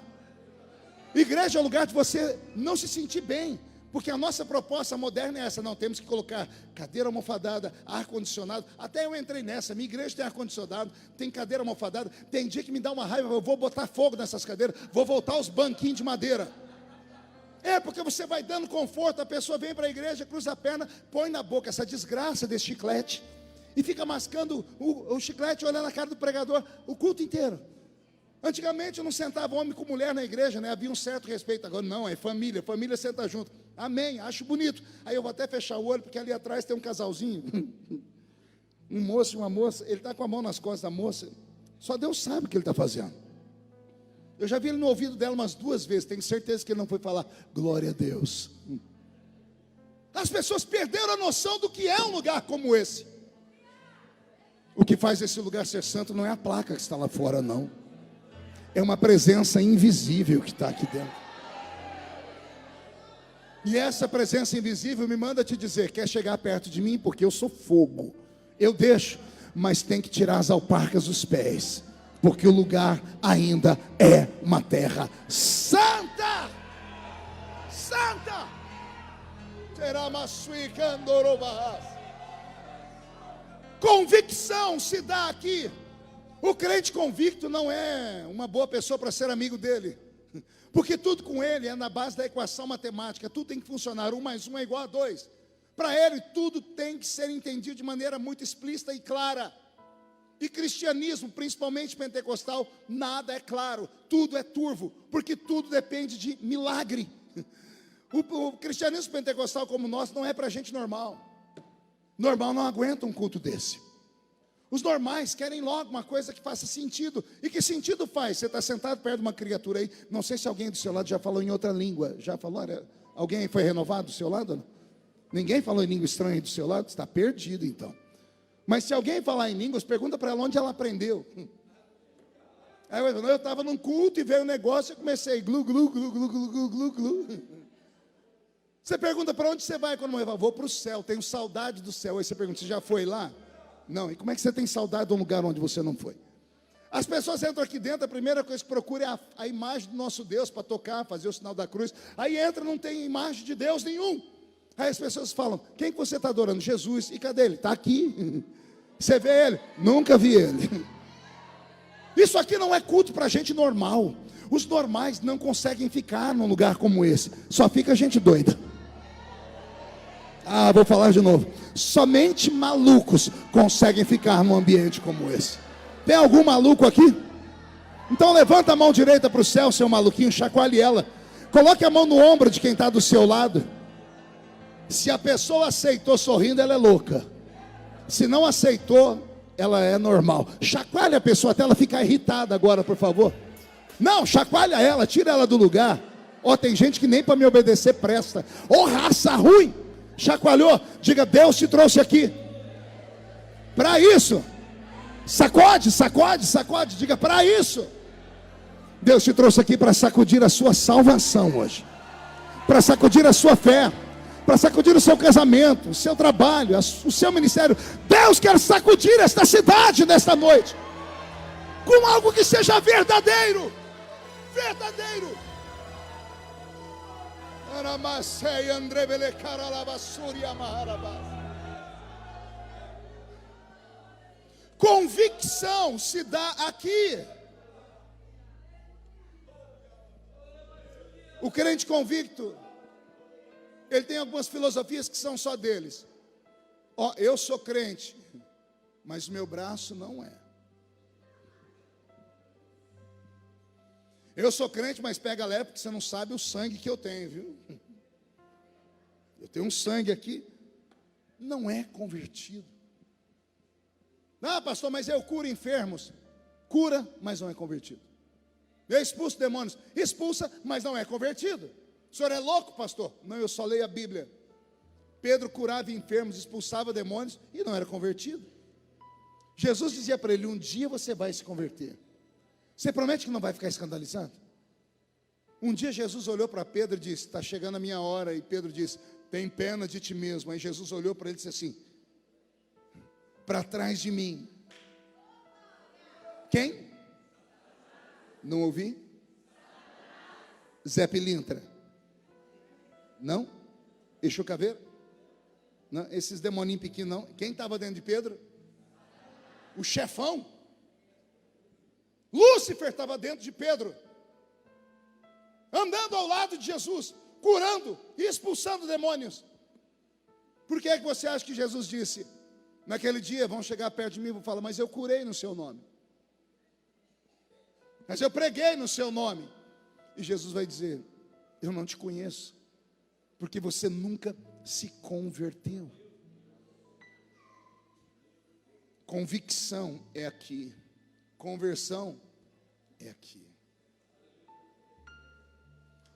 Igreja é lugar de você não se sentir bem. Porque a nossa proposta moderna é essa. Não, temos que colocar cadeira almofadada, ar-condicionado. Até eu entrei nessa. Minha igreja tem ar-condicionado, tem cadeira almofadada. Tem dia que me dá uma raiva, eu vou botar fogo nessas cadeiras. Vou voltar os banquinhos de madeira. É, porque você vai dando conforto. A pessoa vem para a igreja, cruza a perna, põe na boca essa desgraça desse chiclete. E fica mascando o chiclete, olhando a cara do pregador o culto inteiro. Antigamente não sentava homem com mulher na igreja, né? Havia um certo respeito. Agora não, é família, família senta junto. Amém, acho bonito. Aí eu vou até fechar o olho, porque ali atrás tem um casalzinho. Um moço e uma moça, ele está com a mão nas costas da moça. Só Deus sabe o que ele está fazendo. Eu já vi ele no ouvido dela umas 2 vezes, tenho certeza que ele não foi falar glória a Deus. As pessoas perderam a noção do que é um lugar como esse. O que faz esse lugar ser santo não é a placa que está lá fora, não. É uma presença invisível que está aqui dentro. E essa presença invisível me manda te dizer: quer chegar perto de mim? Porque eu sou fogo. Eu deixo, mas tem que tirar as alparcas dos pés. Porque o lugar ainda é uma terra santa. Santa. Convicção se dá aqui. O crente convicto não é uma boa pessoa para ser amigo dele. Porque tudo com ele é na base da equação matemática. Tudo tem que funcionar. 1 mais 1 é igual a 2. Para ele, tudo tem que ser entendido de maneira muito explícita e clara. E cristianismo, principalmente pentecostal, nada é claro. Tudo é turvo. Porque tudo depende de milagre. O cristianismo pentecostal como o nosso não é para gente normal. Normal não aguenta um culto desse. Os normais querem logo uma coisa que faça sentido. E que sentido faz? Você está sentado perto de uma criatura aí. Não sei se alguém do seu lado já falou em outra língua. Já falou? Alguém foi renovado do seu lado? Ninguém falou em língua estranha do seu lado? Está perdido então. Mas se alguém falar em línguas, pergunta para ela onde ela aprendeu. Aí eu estava num culto e veio um negócio e comecei glu, glu, glu, glu, glu, glu, glu, glu. Você pergunta para onde você vai quando morrer? Vou para o céu, tenho saudade do céu. Aí você pergunta: você já foi lá? Não, e como é que você tem saudade de um lugar onde você não foi? As pessoas entram aqui dentro, a primeira coisa que procura é a imagem do nosso Deus para tocar, fazer o sinal da cruz. Aí entra, não tem imagem de Deus nenhum. Aí as pessoas falam: quem que você está adorando? Jesus. E cadê ele? Está aqui. Você vê ele? Nunca vi ele. Isso aqui não é culto para gente normal. Os normais não conseguem ficar num lugar como esse. Só fica gente doida. Ah, vou falar de novo. Somente malucos conseguem ficar num ambiente como esse. Tem algum maluco aqui? Então levanta a mão direita para o céu, seu maluquinho, chacoalhe ela. Coloque a mão no ombro de quem está do seu lado. Se a pessoa aceitou sorrindo, ela é louca. Se não aceitou, ela é normal. Chacoalhe a pessoa até ela ficar irritada agora, por favor. Não, chacoalha ela, tira ela do lugar. Ó, tem gente que nem para me obedecer presta. Ó, raça ruim. Chacoalhou, diga: Deus te trouxe aqui para isso. Sacode, sacode, sacode, diga: para isso. Deus te trouxe aqui para sacudir a sua salvação hoje, para sacudir a sua fé, para sacudir o seu casamento, o seu trabalho, o seu ministério. Deus quer sacudir esta cidade nesta noite com algo que seja verdadeiro. Verdadeiro. Convicção se dá aqui. O crente convicto, ele tem algumas filosofias que são só deles. Ó, eu sou crente, mas o meu braço não é. Eu sou crente, mas pega leve, porque você não sabe o sangue que eu tenho, viu? Eu tenho um sangue aqui. não é convertido. Ah, pastor, mas eu curo enfermos. Cura, mas não é convertido. Eu expulso demônios. Expulsa, mas não é convertido. O senhor é louco, pastor? Não, eu só leio a Bíblia. Pedro curava enfermos, expulsava demônios e não era convertido. Jesus dizia para ele: um dia você vai se converter. Você promete que não vai ficar escandalizado? Um dia Jesus olhou para Pedro e disse: está chegando a minha hora. E Pedro disse: tem pena de ti mesmo. Aí Jesus olhou para ele e disse assim: para trás de mim. Quem? Não ouvi? Zé Pilintra? Não? Exu Caveira? Não? Esses demoninhos pequenos não. Quem estava dentro de Pedro? O chefão. Lúcifer estava dentro de Pedro, andando ao lado de Jesus, curando e expulsando demônios. Por que é que você acha que Jesus disse: naquele dia vão chegar perto de mim e vão falar, mas eu curei no seu nome, mas eu preguei no seu nome? E Jesus vai dizer: eu não te conheço, porque você nunca se converteu. Convicção é aqui, conversão é aqui.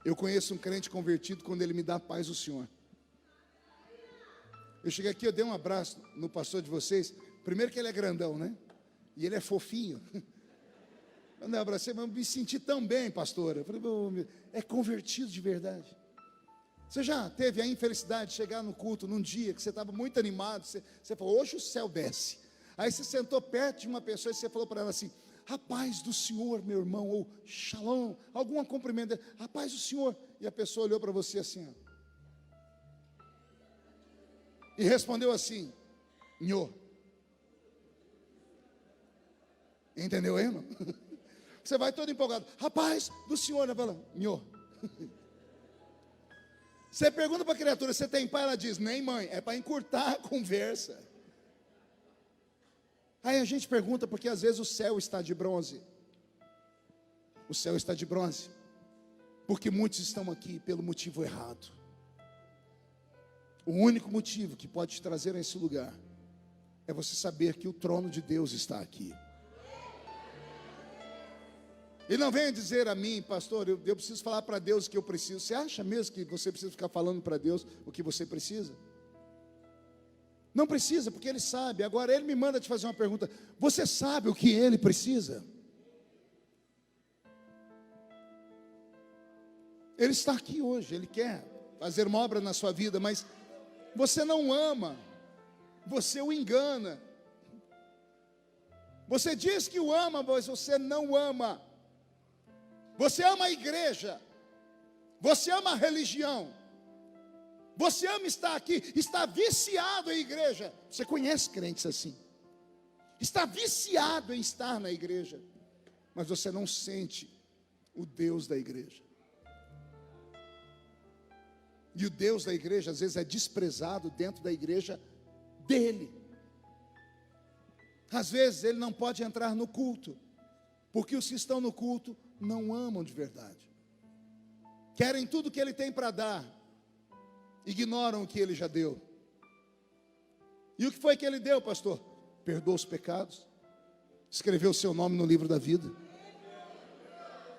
Eu conheço um crente convertido quando ele me dá a paz do Senhor. Eu cheguei aqui, eu dei um abraço no pastor de vocês. Primeiro que ele é grandão, né? E ele é fofinho. Eu não abracei, mas eu me senti tão bem, pastora. Eu falei, é convertido de verdade. Você já teve a infelicidade de chegar no culto num dia que você estava muito animado, você falou, hoje o céu desce. Aí você sentou perto de uma pessoa e você falou para ela assim: a paz do Senhor, meu irmão, ou shalom, alguma cumprimento, a paz do Senhor. E a pessoa olhou para você assim, ó, e respondeu assim: Nhô. Entendeu aí, não? Você vai todo empolgado, a paz do Senhor, ela fala, Nhô. Você pergunta para a criatura, você tem pai? Ela diz, nem mãe, é para encurtar a conversa. Aí a gente pergunta, porque às vezes o céu está de bronze. O céu está de bronze, porque muitos estão aqui pelo motivo errado. O único motivo que pode te trazer a esse lugar é você saber que o trono de Deus está aqui. E não venha dizer a mim, pastor, eu preciso falar para Deus o que eu preciso. Você acha mesmo que você precisa ficar falando para Deus o que você precisa? Não precisa, porque Ele sabe. Agora Ele me manda te fazer uma pergunta: você sabe o que Ele precisa? Ele está aqui hoje, Ele quer fazer uma obra na sua vida, mas você não ama, você o engana. Você diz que o ama, mas você não ama. Você ama a igreja, você ama a religião, você ama estar aqui, está viciado em igreja. Você conhece crentes assim, está viciado em estar na igreja, mas você não sente o Deus da igreja. E o Deus da igreja às vezes é desprezado dentro da igreja dele. Às vezes ele não pode entrar no culto, porque os que estão no culto não amam de verdade. Querem tudo que ele tem para dar, ignoram o que ele já deu. E o que foi que ele deu, pastor? Perdoou os pecados, escreveu o seu nome no livro da vida.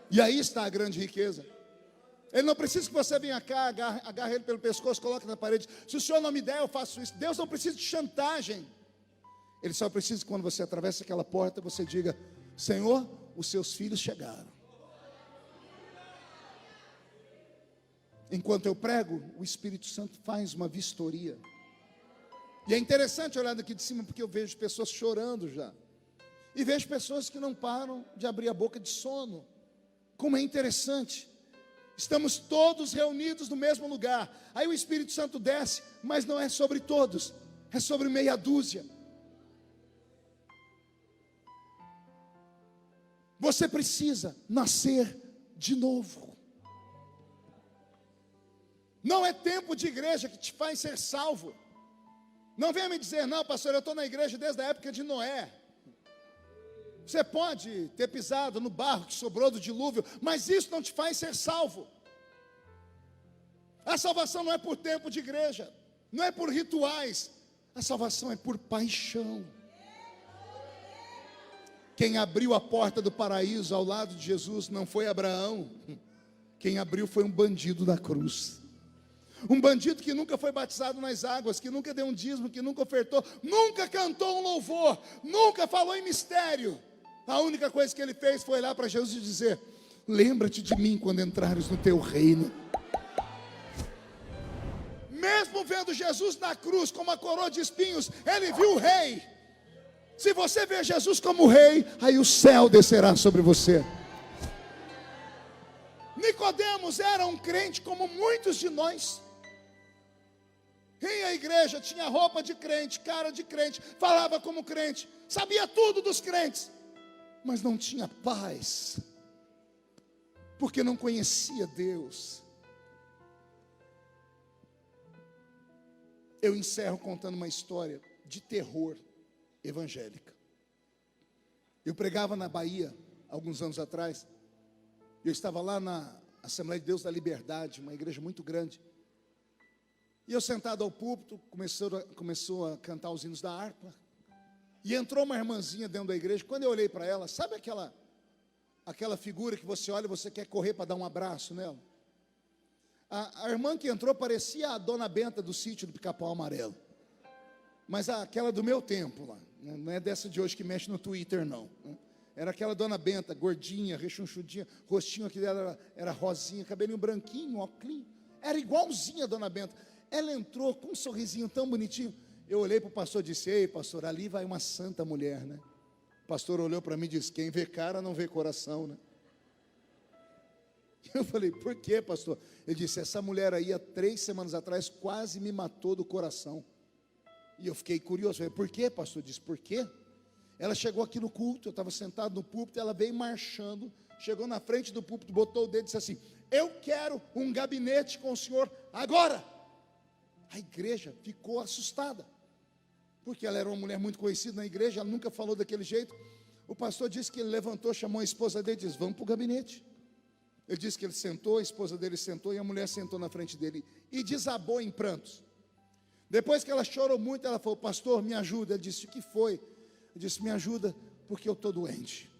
E aí está a grande riqueza. Ele não precisa que você venha cá, agarre ele pelo pescoço, coloque na parede. Se o senhor não me der, eu faço isso. Deus não precisa de chantagem. Ele só precisa que quando você atravessa aquela porta, você diga: Senhor, os seus filhos chegaram. Enquanto eu prego, o Espírito Santo faz uma vistoria. E é interessante olhar daqui de cima, porque eu vejo pessoas chorando já. E vejo pessoas que não param de abrir a boca de sono. Como é interessante. Estamos todos reunidos no mesmo lugar. Aí o Espírito Santo desce, mas não é sobre todos, é sobre meia dúzia. Você precisa nascer de novo. Não é tempo de igreja que te faz ser salvo. Não venha me dizer, não, pastor, eu estou na igreja desde a época de Noé. Você pode ter pisado no barro que sobrou do dilúvio, mas isso não te faz ser salvo. A salvação não é por tempo de igreja, não é por rituais, A salvação é por paixão. Quem abriu a porta do paraíso ao lado de Jesus não foi Abraão. Quem abriu foi um bandido da cruz. Um bandido que nunca foi batizado nas águas, que nunca deu um dízimo, que nunca ofertou, nunca cantou um louvor, nunca falou em mistério. A única coisa que ele fez foi olhar para Jesus e dizer: lembra-te de mim quando entrares no teu reino. Mesmo vendo Jesus na cruz com uma coroa de espinhos, ele viu o rei. Se você vê Jesus como rei, aí o céu descerá sobre você. Nicodemos era um crente como muitos de nós. Ia à igreja, tinha roupa de crente, cara de crente, falava como crente, sabia tudo dos crentes, mas não tinha paz, porque não conhecia Deus. Eu encerro contando uma história de terror evangélica. Eu pregava na Bahia, alguns anos atrás. Eu estava lá na Assembleia de Deus da Liberdade, uma igreja muito grande. E eu sentado ao púlpito, começou a cantar os hinos da harpa. E entrou uma irmãzinha dentro da igreja. Quando eu olhei para ela, sabe aquela figura que você olha e você quer correr para dar um abraço nela? A irmã que entrou parecia a Dona Benta do sítio do Pica-Pau Amarelo. Mas aquela do meu tempo lá, não é dessa de hoje que mexe no Twitter não. Era aquela Dona Benta, gordinha, rechonchudinha, rostinho aqui dela era rosinha, cabelinho branquinho, óculos. Era igualzinha a Dona Benta. Ela entrou com um sorrisinho tão bonitinho. Eu olhei para o pastor e disse: ei, pastor, ali vai uma santa mulher, né? O pastor olhou para mim e disse: quem vê cara não vê coração, né? Eu falei: por quê, pastor? Ele disse: essa mulher aí, há 3 semanas atrás, quase me matou do coração. E eu fiquei curioso. Falei: por quê, pastor? Disse: por quê? Ela chegou aqui no culto, eu estava sentado no púlpito, ela veio marchando, chegou na frente do púlpito, botou o dedo e disse assim: eu quero um gabinete com o senhor agora. A igreja ficou assustada, porque ela era uma mulher muito conhecida na igreja, ela nunca falou daquele jeito. O pastor disse que ele levantou, chamou a esposa dele e disse: vamos para o gabinete. Ele disse que ele sentou, a esposa dele sentou, e a mulher sentou na frente dele, e desabou em prantos. Depois que ela chorou muito, ela falou: pastor, me ajuda. Ele disse: o que foi? Ele disse: me ajuda, porque eu estou doente.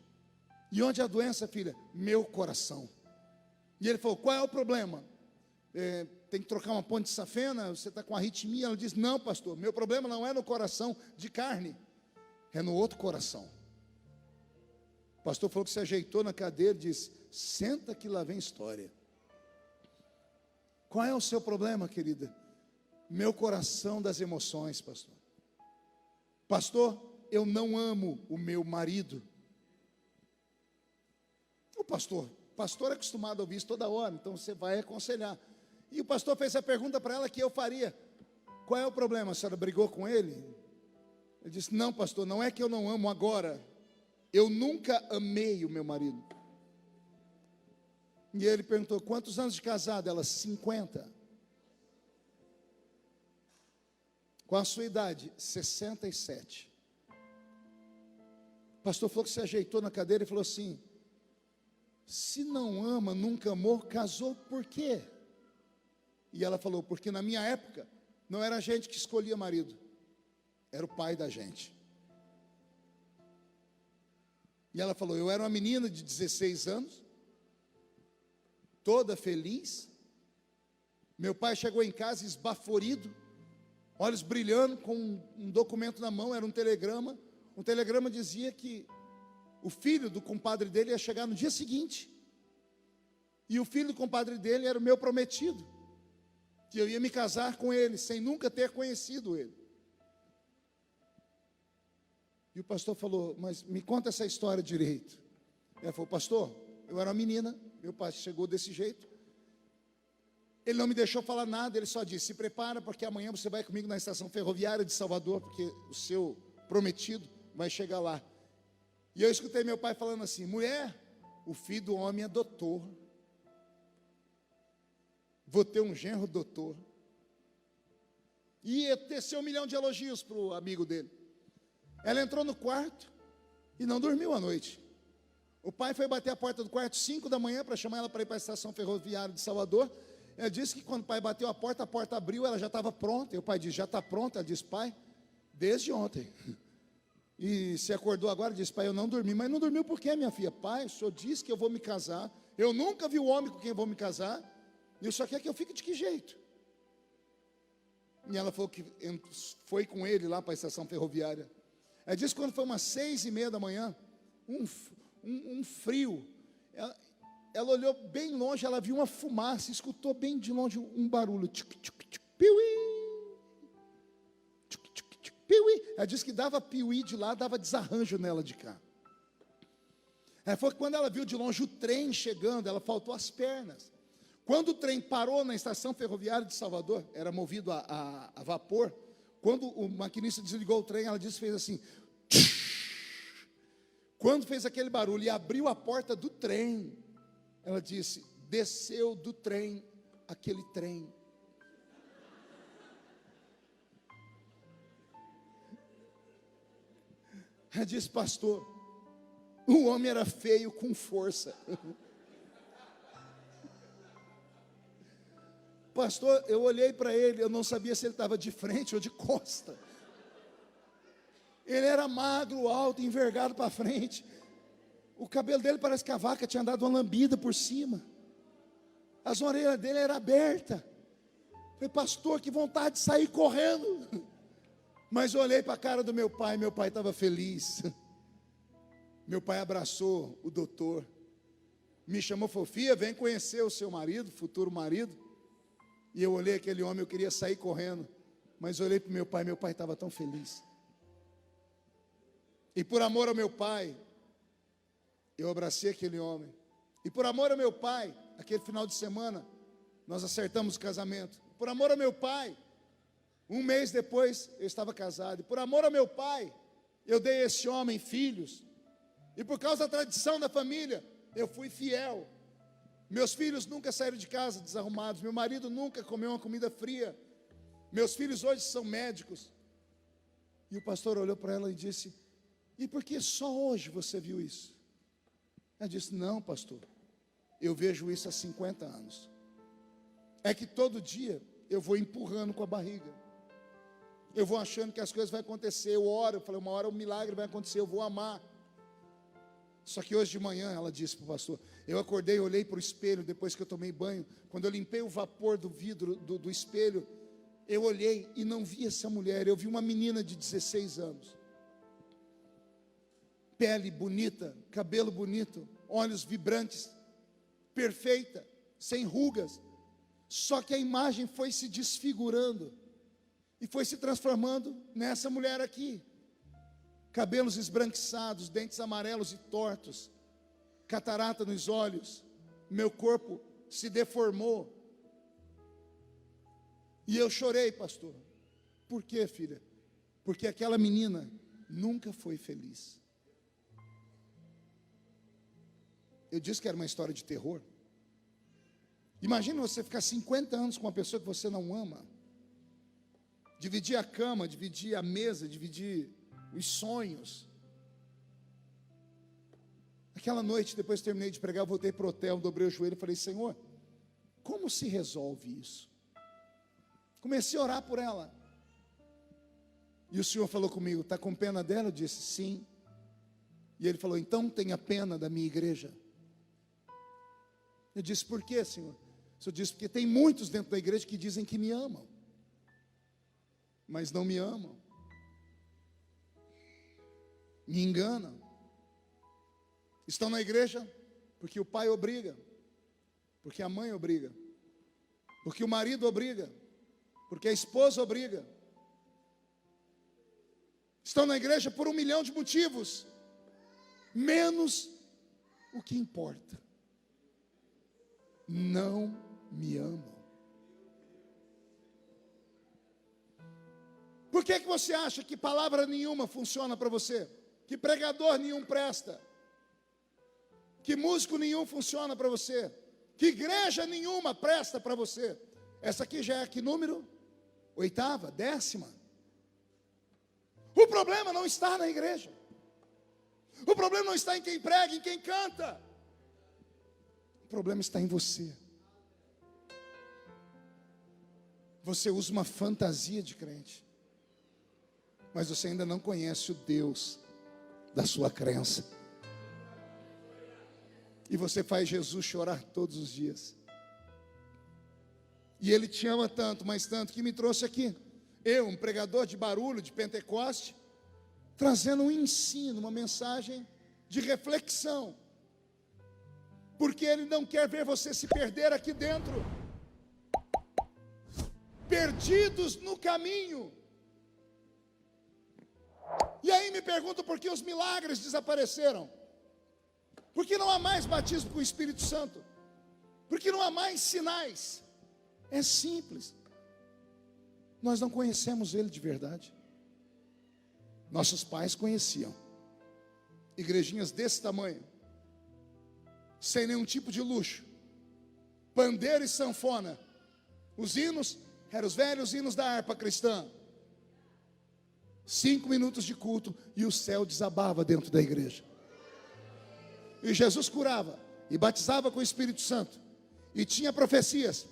E onde é a doença, filha? Meu coração. E ele falou: qual é o problema? Tem que trocar uma ponte de safena, você está com arritmia. Ela disse: não, pastor, meu problema não é no coração de carne, é no outro coração. O pastor falou que se ajeitou na cadeira e disse: senta que lá vem história. Qual é o seu problema, querida? Meu coração das emoções, pastor. Pastor, eu não amo o meu marido. O pastor é acostumado a ouvir isso toda hora, então você vai aconselhar. E o pastor fez a pergunta para ela que eu faria: qual é o problema? A senhora brigou com ele? Ele disse: não, pastor, não é que eu não amo agora, eu nunca amei o meu marido. E ele perguntou: quantos anos de casado? Ela: 50. Qual a sua idade? 67. O pastor falou que se ajeitou na cadeira e falou assim: se não ama, nunca amou, casou por quê? E ela falou: porque na minha época não era a gente que escolhia marido, era o pai da gente. E ela falou: eu era uma menina de 16 anos, toda feliz. Meu pai chegou em casa esbaforido, olhos brilhando, com um documento na mão, era um telegrama. O telegrama dizia que o filho do compadre dele ia chegar no dia seguinte. E o filho do compadre dele era o meu prometido, que eu ia me casar com ele, sem nunca ter conhecido ele. E o pastor falou: mas me conta essa história direito. Ela falou: pastor, eu era uma menina, meu pai chegou desse jeito. Ele não me deixou falar nada, ele só disse: se prepara, porque amanhã você vai comigo na estação ferroviária de Salvador, porque o seu prometido vai chegar lá. E eu escutei meu pai falando assim: mulher, o filho do homem é doutor. Vou ter um genro doutor. E ia tecer 1 milhão de elogios para o amigo dele. Ela entrou no quarto e não dormiu à noite. O pai foi bater a porta do quarto 5 da manhã para chamar ela para ir para a estação ferroviária de Salvador. Ela disse que quando o pai bateu a porta abriu, ela já estava pronta. E o pai disse: já está pronta? Ela disse: pai, Desde ontem. E se acordou agora e disse: pai, eu não dormi. Mas não dormiu por quê, minha filha? Pai, o senhor disse que eu vou me casar. Eu nunca vi o homem com quem eu vou me casar. E o senhor quer que eu fique de que jeito? E ela falou que foi com ele lá para a estação ferroviária. Ela disse que quando foi umas 6:30 da manhã, um frio. Ela olhou bem longe, ela viu uma fumaça, escutou bem de longe um barulho. Piuí. Piuí. Ela disse que dava piuí de lá, dava desarranjo nela de cá. Ela falou que quando ela viu de longe o trem chegando, ela faltou as pernas. Quando o trem parou na estação ferroviária de Salvador, era movido a vapor, quando o maquinista desligou o trem, ela disse que fez assim. Quando fez aquele barulho e abriu a porta do trem, ela disse: desceu do trem aquele trem. Ela disse: pastor, o homem era feio com força. Pastor, eu olhei para ele, eu não sabia se ele estava de frente ou de costa. Ele era magro, alto, envergado para frente. O cabelo dele parece que a vaca tinha dado uma lambida por cima. As orelhas dele eram abertas. Falei: pastor, que vontade de sair correndo. Mas eu olhei para a cara do meu pai estava feliz. Meu pai abraçou o doutor, me chamou: Fofia, vem conhecer o seu marido, futuro marido. E eu olhei aquele homem, eu queria sair correndo, mas eu olhei para o meu pai estava tão feliz. E por amor ao meu pai, eu abracei aquele homem. E por amor ao meu pai, aquele final de semana, nós acertamos o casamento. Por amor ao meu pai, um mês depois, eu estava casado. E por amor ao meu pai, eu dei a esse homem filhos. E por causa da tradição da família, eu fui fiel. Meus filhos nunca saíram de casa desarrumados. Meu marido nunca comeu uma comida fria. Meus filhos hoje são médicos. E o pastor olhou para ela e disse: e por que só hoje você viu isso? Ela disse: não, pastor, eu vejo isso há 50 anos. É que todo dia eu vou empurrando com a barriga. Eu vou achando que as coisas vão acontecer. Eu oro, eu falei: uma hora o milagre vai acontecer, eu vou amar. Só que hoje de manhã, ela disse para o pastor, eu acordei, olhei para o espelho depois que eu tomei banho. Quando eu limpei o vapor do vidro do espelho, eu olhei e não vi essa mulher. Eu vi uma menina de 16 anos. Pele bonita, cabelo bonito, olhos vibrantes, perfeita, sem rugas. Só que a imagem foi se desfigurando e foi se transformando nessa mulher aqui. Cabelos esbranquiçados, dentes amarelos e tortos, catarata nos olhos, meu corpo se deformou. E eu chorei, pastor. Por quê, filha? Porque aquela menina nunca foi feliz. Eu disse que era uma história de terror. Imagina você ficar 50 anos com uma pessoa que você não ama. Dividir a cama, dividir a mesa, dividir os sonhos. Aquela noite, depois que terminei de pregar, eu voltei para o hotel, dobrei o joelho e falei: Senhor, como se resolve isso? Comecei a orar por ela. E o Senhor falou comigo: está com pena dela? Eu disse: sim. E Ele falou: então tenha pena da minha igreja. Eu disse: por quê, Senhor? O Senhor disse: porque tem muitos dentro da igreja que dizem que me amam, mas não me amam. Me enganam. Estão na igreja porque o pai obriga, porque a mãe obriga, porque o marido obriga, porque a esposa obriga. Estão na igreja por 1 milhão de motivos, menos o que importa: não me amam. Por que você acha que palavra nenhuma funciona para você? Que pregador nenhum presta? Que músico nenhum funciona para você? Que igreja nenhuma presta para você? Essa aqui já é que número? 8ª, 10ª. O problema não está na igreja. O problema não está em quem prega, em quem canta. O problema está em você. Você usa uma fantasia de crente, mas você ainda não conhece o Deus da sua crença. E você faz Jesus chorar todos os dias. E Ele te ama tanto, mas tanto, que me trouxe aqui. Eu, um pregador de barulho, de Pentecoste, trazendo um ensino, uma mensagem de reflexão. Porque Ele não quer ver você se perder aqui dentro. Perdidos no caminho. E aí me pergunto por que os milagres desapareceram. Por que não há mais batismo com o Espírito Santo? Por que não há mais sinais? É simples. Nós não conhecemos Ele de verdade. Nossos pais conheciam. Igrejinhas desse tamanho, sem nenhum tipo de luxo, pandeiro e sanfona. Os hinos eram os velhos hinos da harpa cristã. 5 minutos de culto e o céu desabava dentro da igreja. E Jesus curava e batizava com o Espírito Santo. E tinha profecias.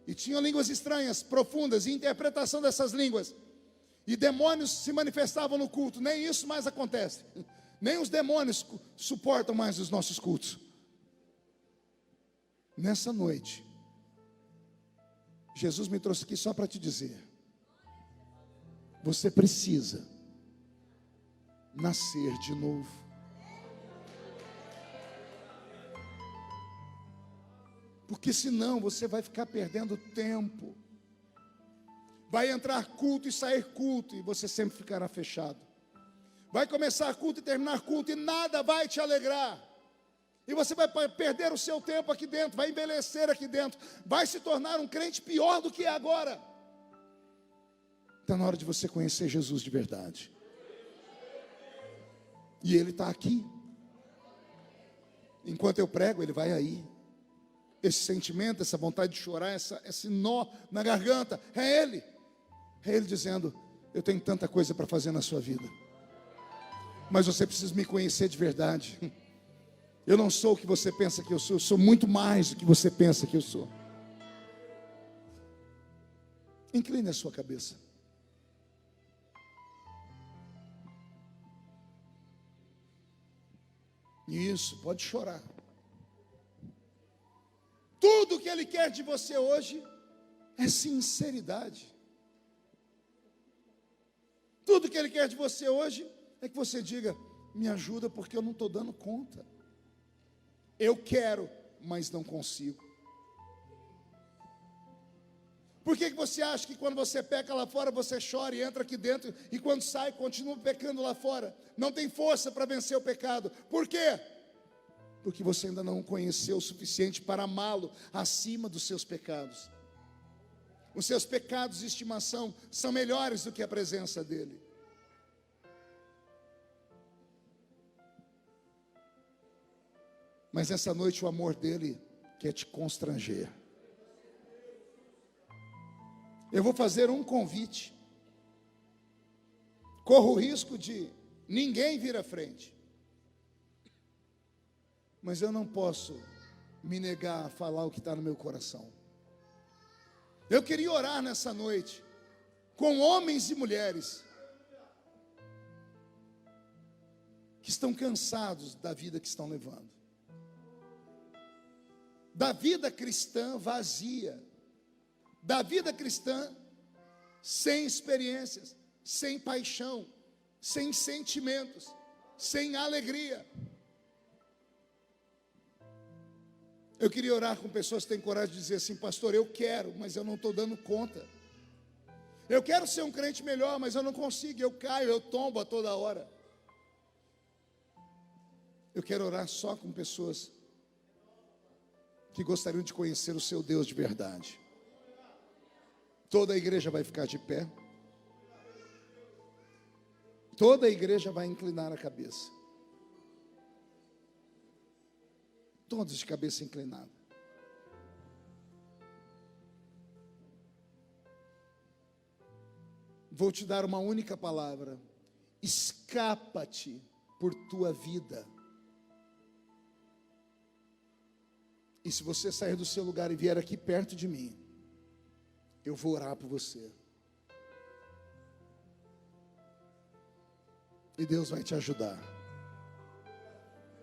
E tinha línguas estranhas, profundas, e interpretação dessas línguas. E demônios se manifestavam no culto. Nem isso mais acontece. Nem os demônios suportam mais os nossos cultos. Nessa noite, Jesus me trouxe aqui só para te dizer: você precisa nascer de novo. Porque senão você vai ficar perdendo tempo. Vai entrar culto e sair culto, e você sempre ficará fechado. Vai começar culto e terminar culto, e nada vai te alegrar. E você vai perder o seu tempo aqui dentro, vai envelhecer aqui dentro, vai se tornar um crente pior do que é agora. Está na hora de você conhecer Jesus de verdade. E Ele está aqui. Enquanto eu prego, Ele vai aí. Esse sentimento, essa vontade de chorar, esse nó na garganta, é Ele. É Ele dizendo: eu tenho tanta coisa para fazer na sua vida, mas você precisa me conhecer de verdade. Eu não sou o que você pensa que eu sou muito mais do que você pensa que eu sou. Incline a sua cabeça. Isso, pode chorar. Tudo que Ele quer de você hoje é sinceridade. Tudo que Ele quer de você hoje é que você diga: me ajuda porque eu não estou dando conta. Eu quero, mas não consigo. Por que você acha que quando você peca lá fora, você chora e entra aqui dentro, e quando sai, continua pecando lá fora? Não tem força para vencer o pecado. Por quê? Porque você ainda não conheceu o suficiente para amá-lo acima dos seus pecados. Os seus pecados de estimação são melhores do que a presença dEle. Mas essa noite o amor dEle quer te constranger. Eu vou fazer um convite. Corro o risco de ninguém vir à frente, mas eu não posso me negar a falar o que está no meu coração. Eu queria orar nessa noite com homens e mulheres que estão cansados da vida que estão levando, da vida cristã vazia, da vida cristã sem experiências, sem paixão, sem sentimentos, sem alegria. Eu queria orar com pessoas que têm coragem de dizer assim: pastor, eu quero, mas eu não estou dando conta. Eu quero ser um crente melhor, mas eu não consigo, eu caio, eu tombo a toda hora. Eu quero orar só com pessoas que gostariam de conhecer o seu Deus de verdade. Toda a igreja vai ficar de pé. Toda a igreja vai inclinar a cabeça. Todos de cabeça inclinada. Vou te dar uma única palavra: escapa-te por tua vida. E se você sair do seu lugar e vier aqui perto de mim, eu vou orar por você. E Deus vai te ajudar.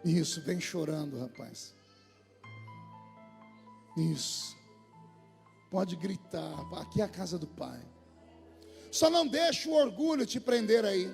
Isso, vem chorando, rapaz. Isso. Pode gritar, aqui é a casa do Pai. Só não deixe o orgulho te prender aí.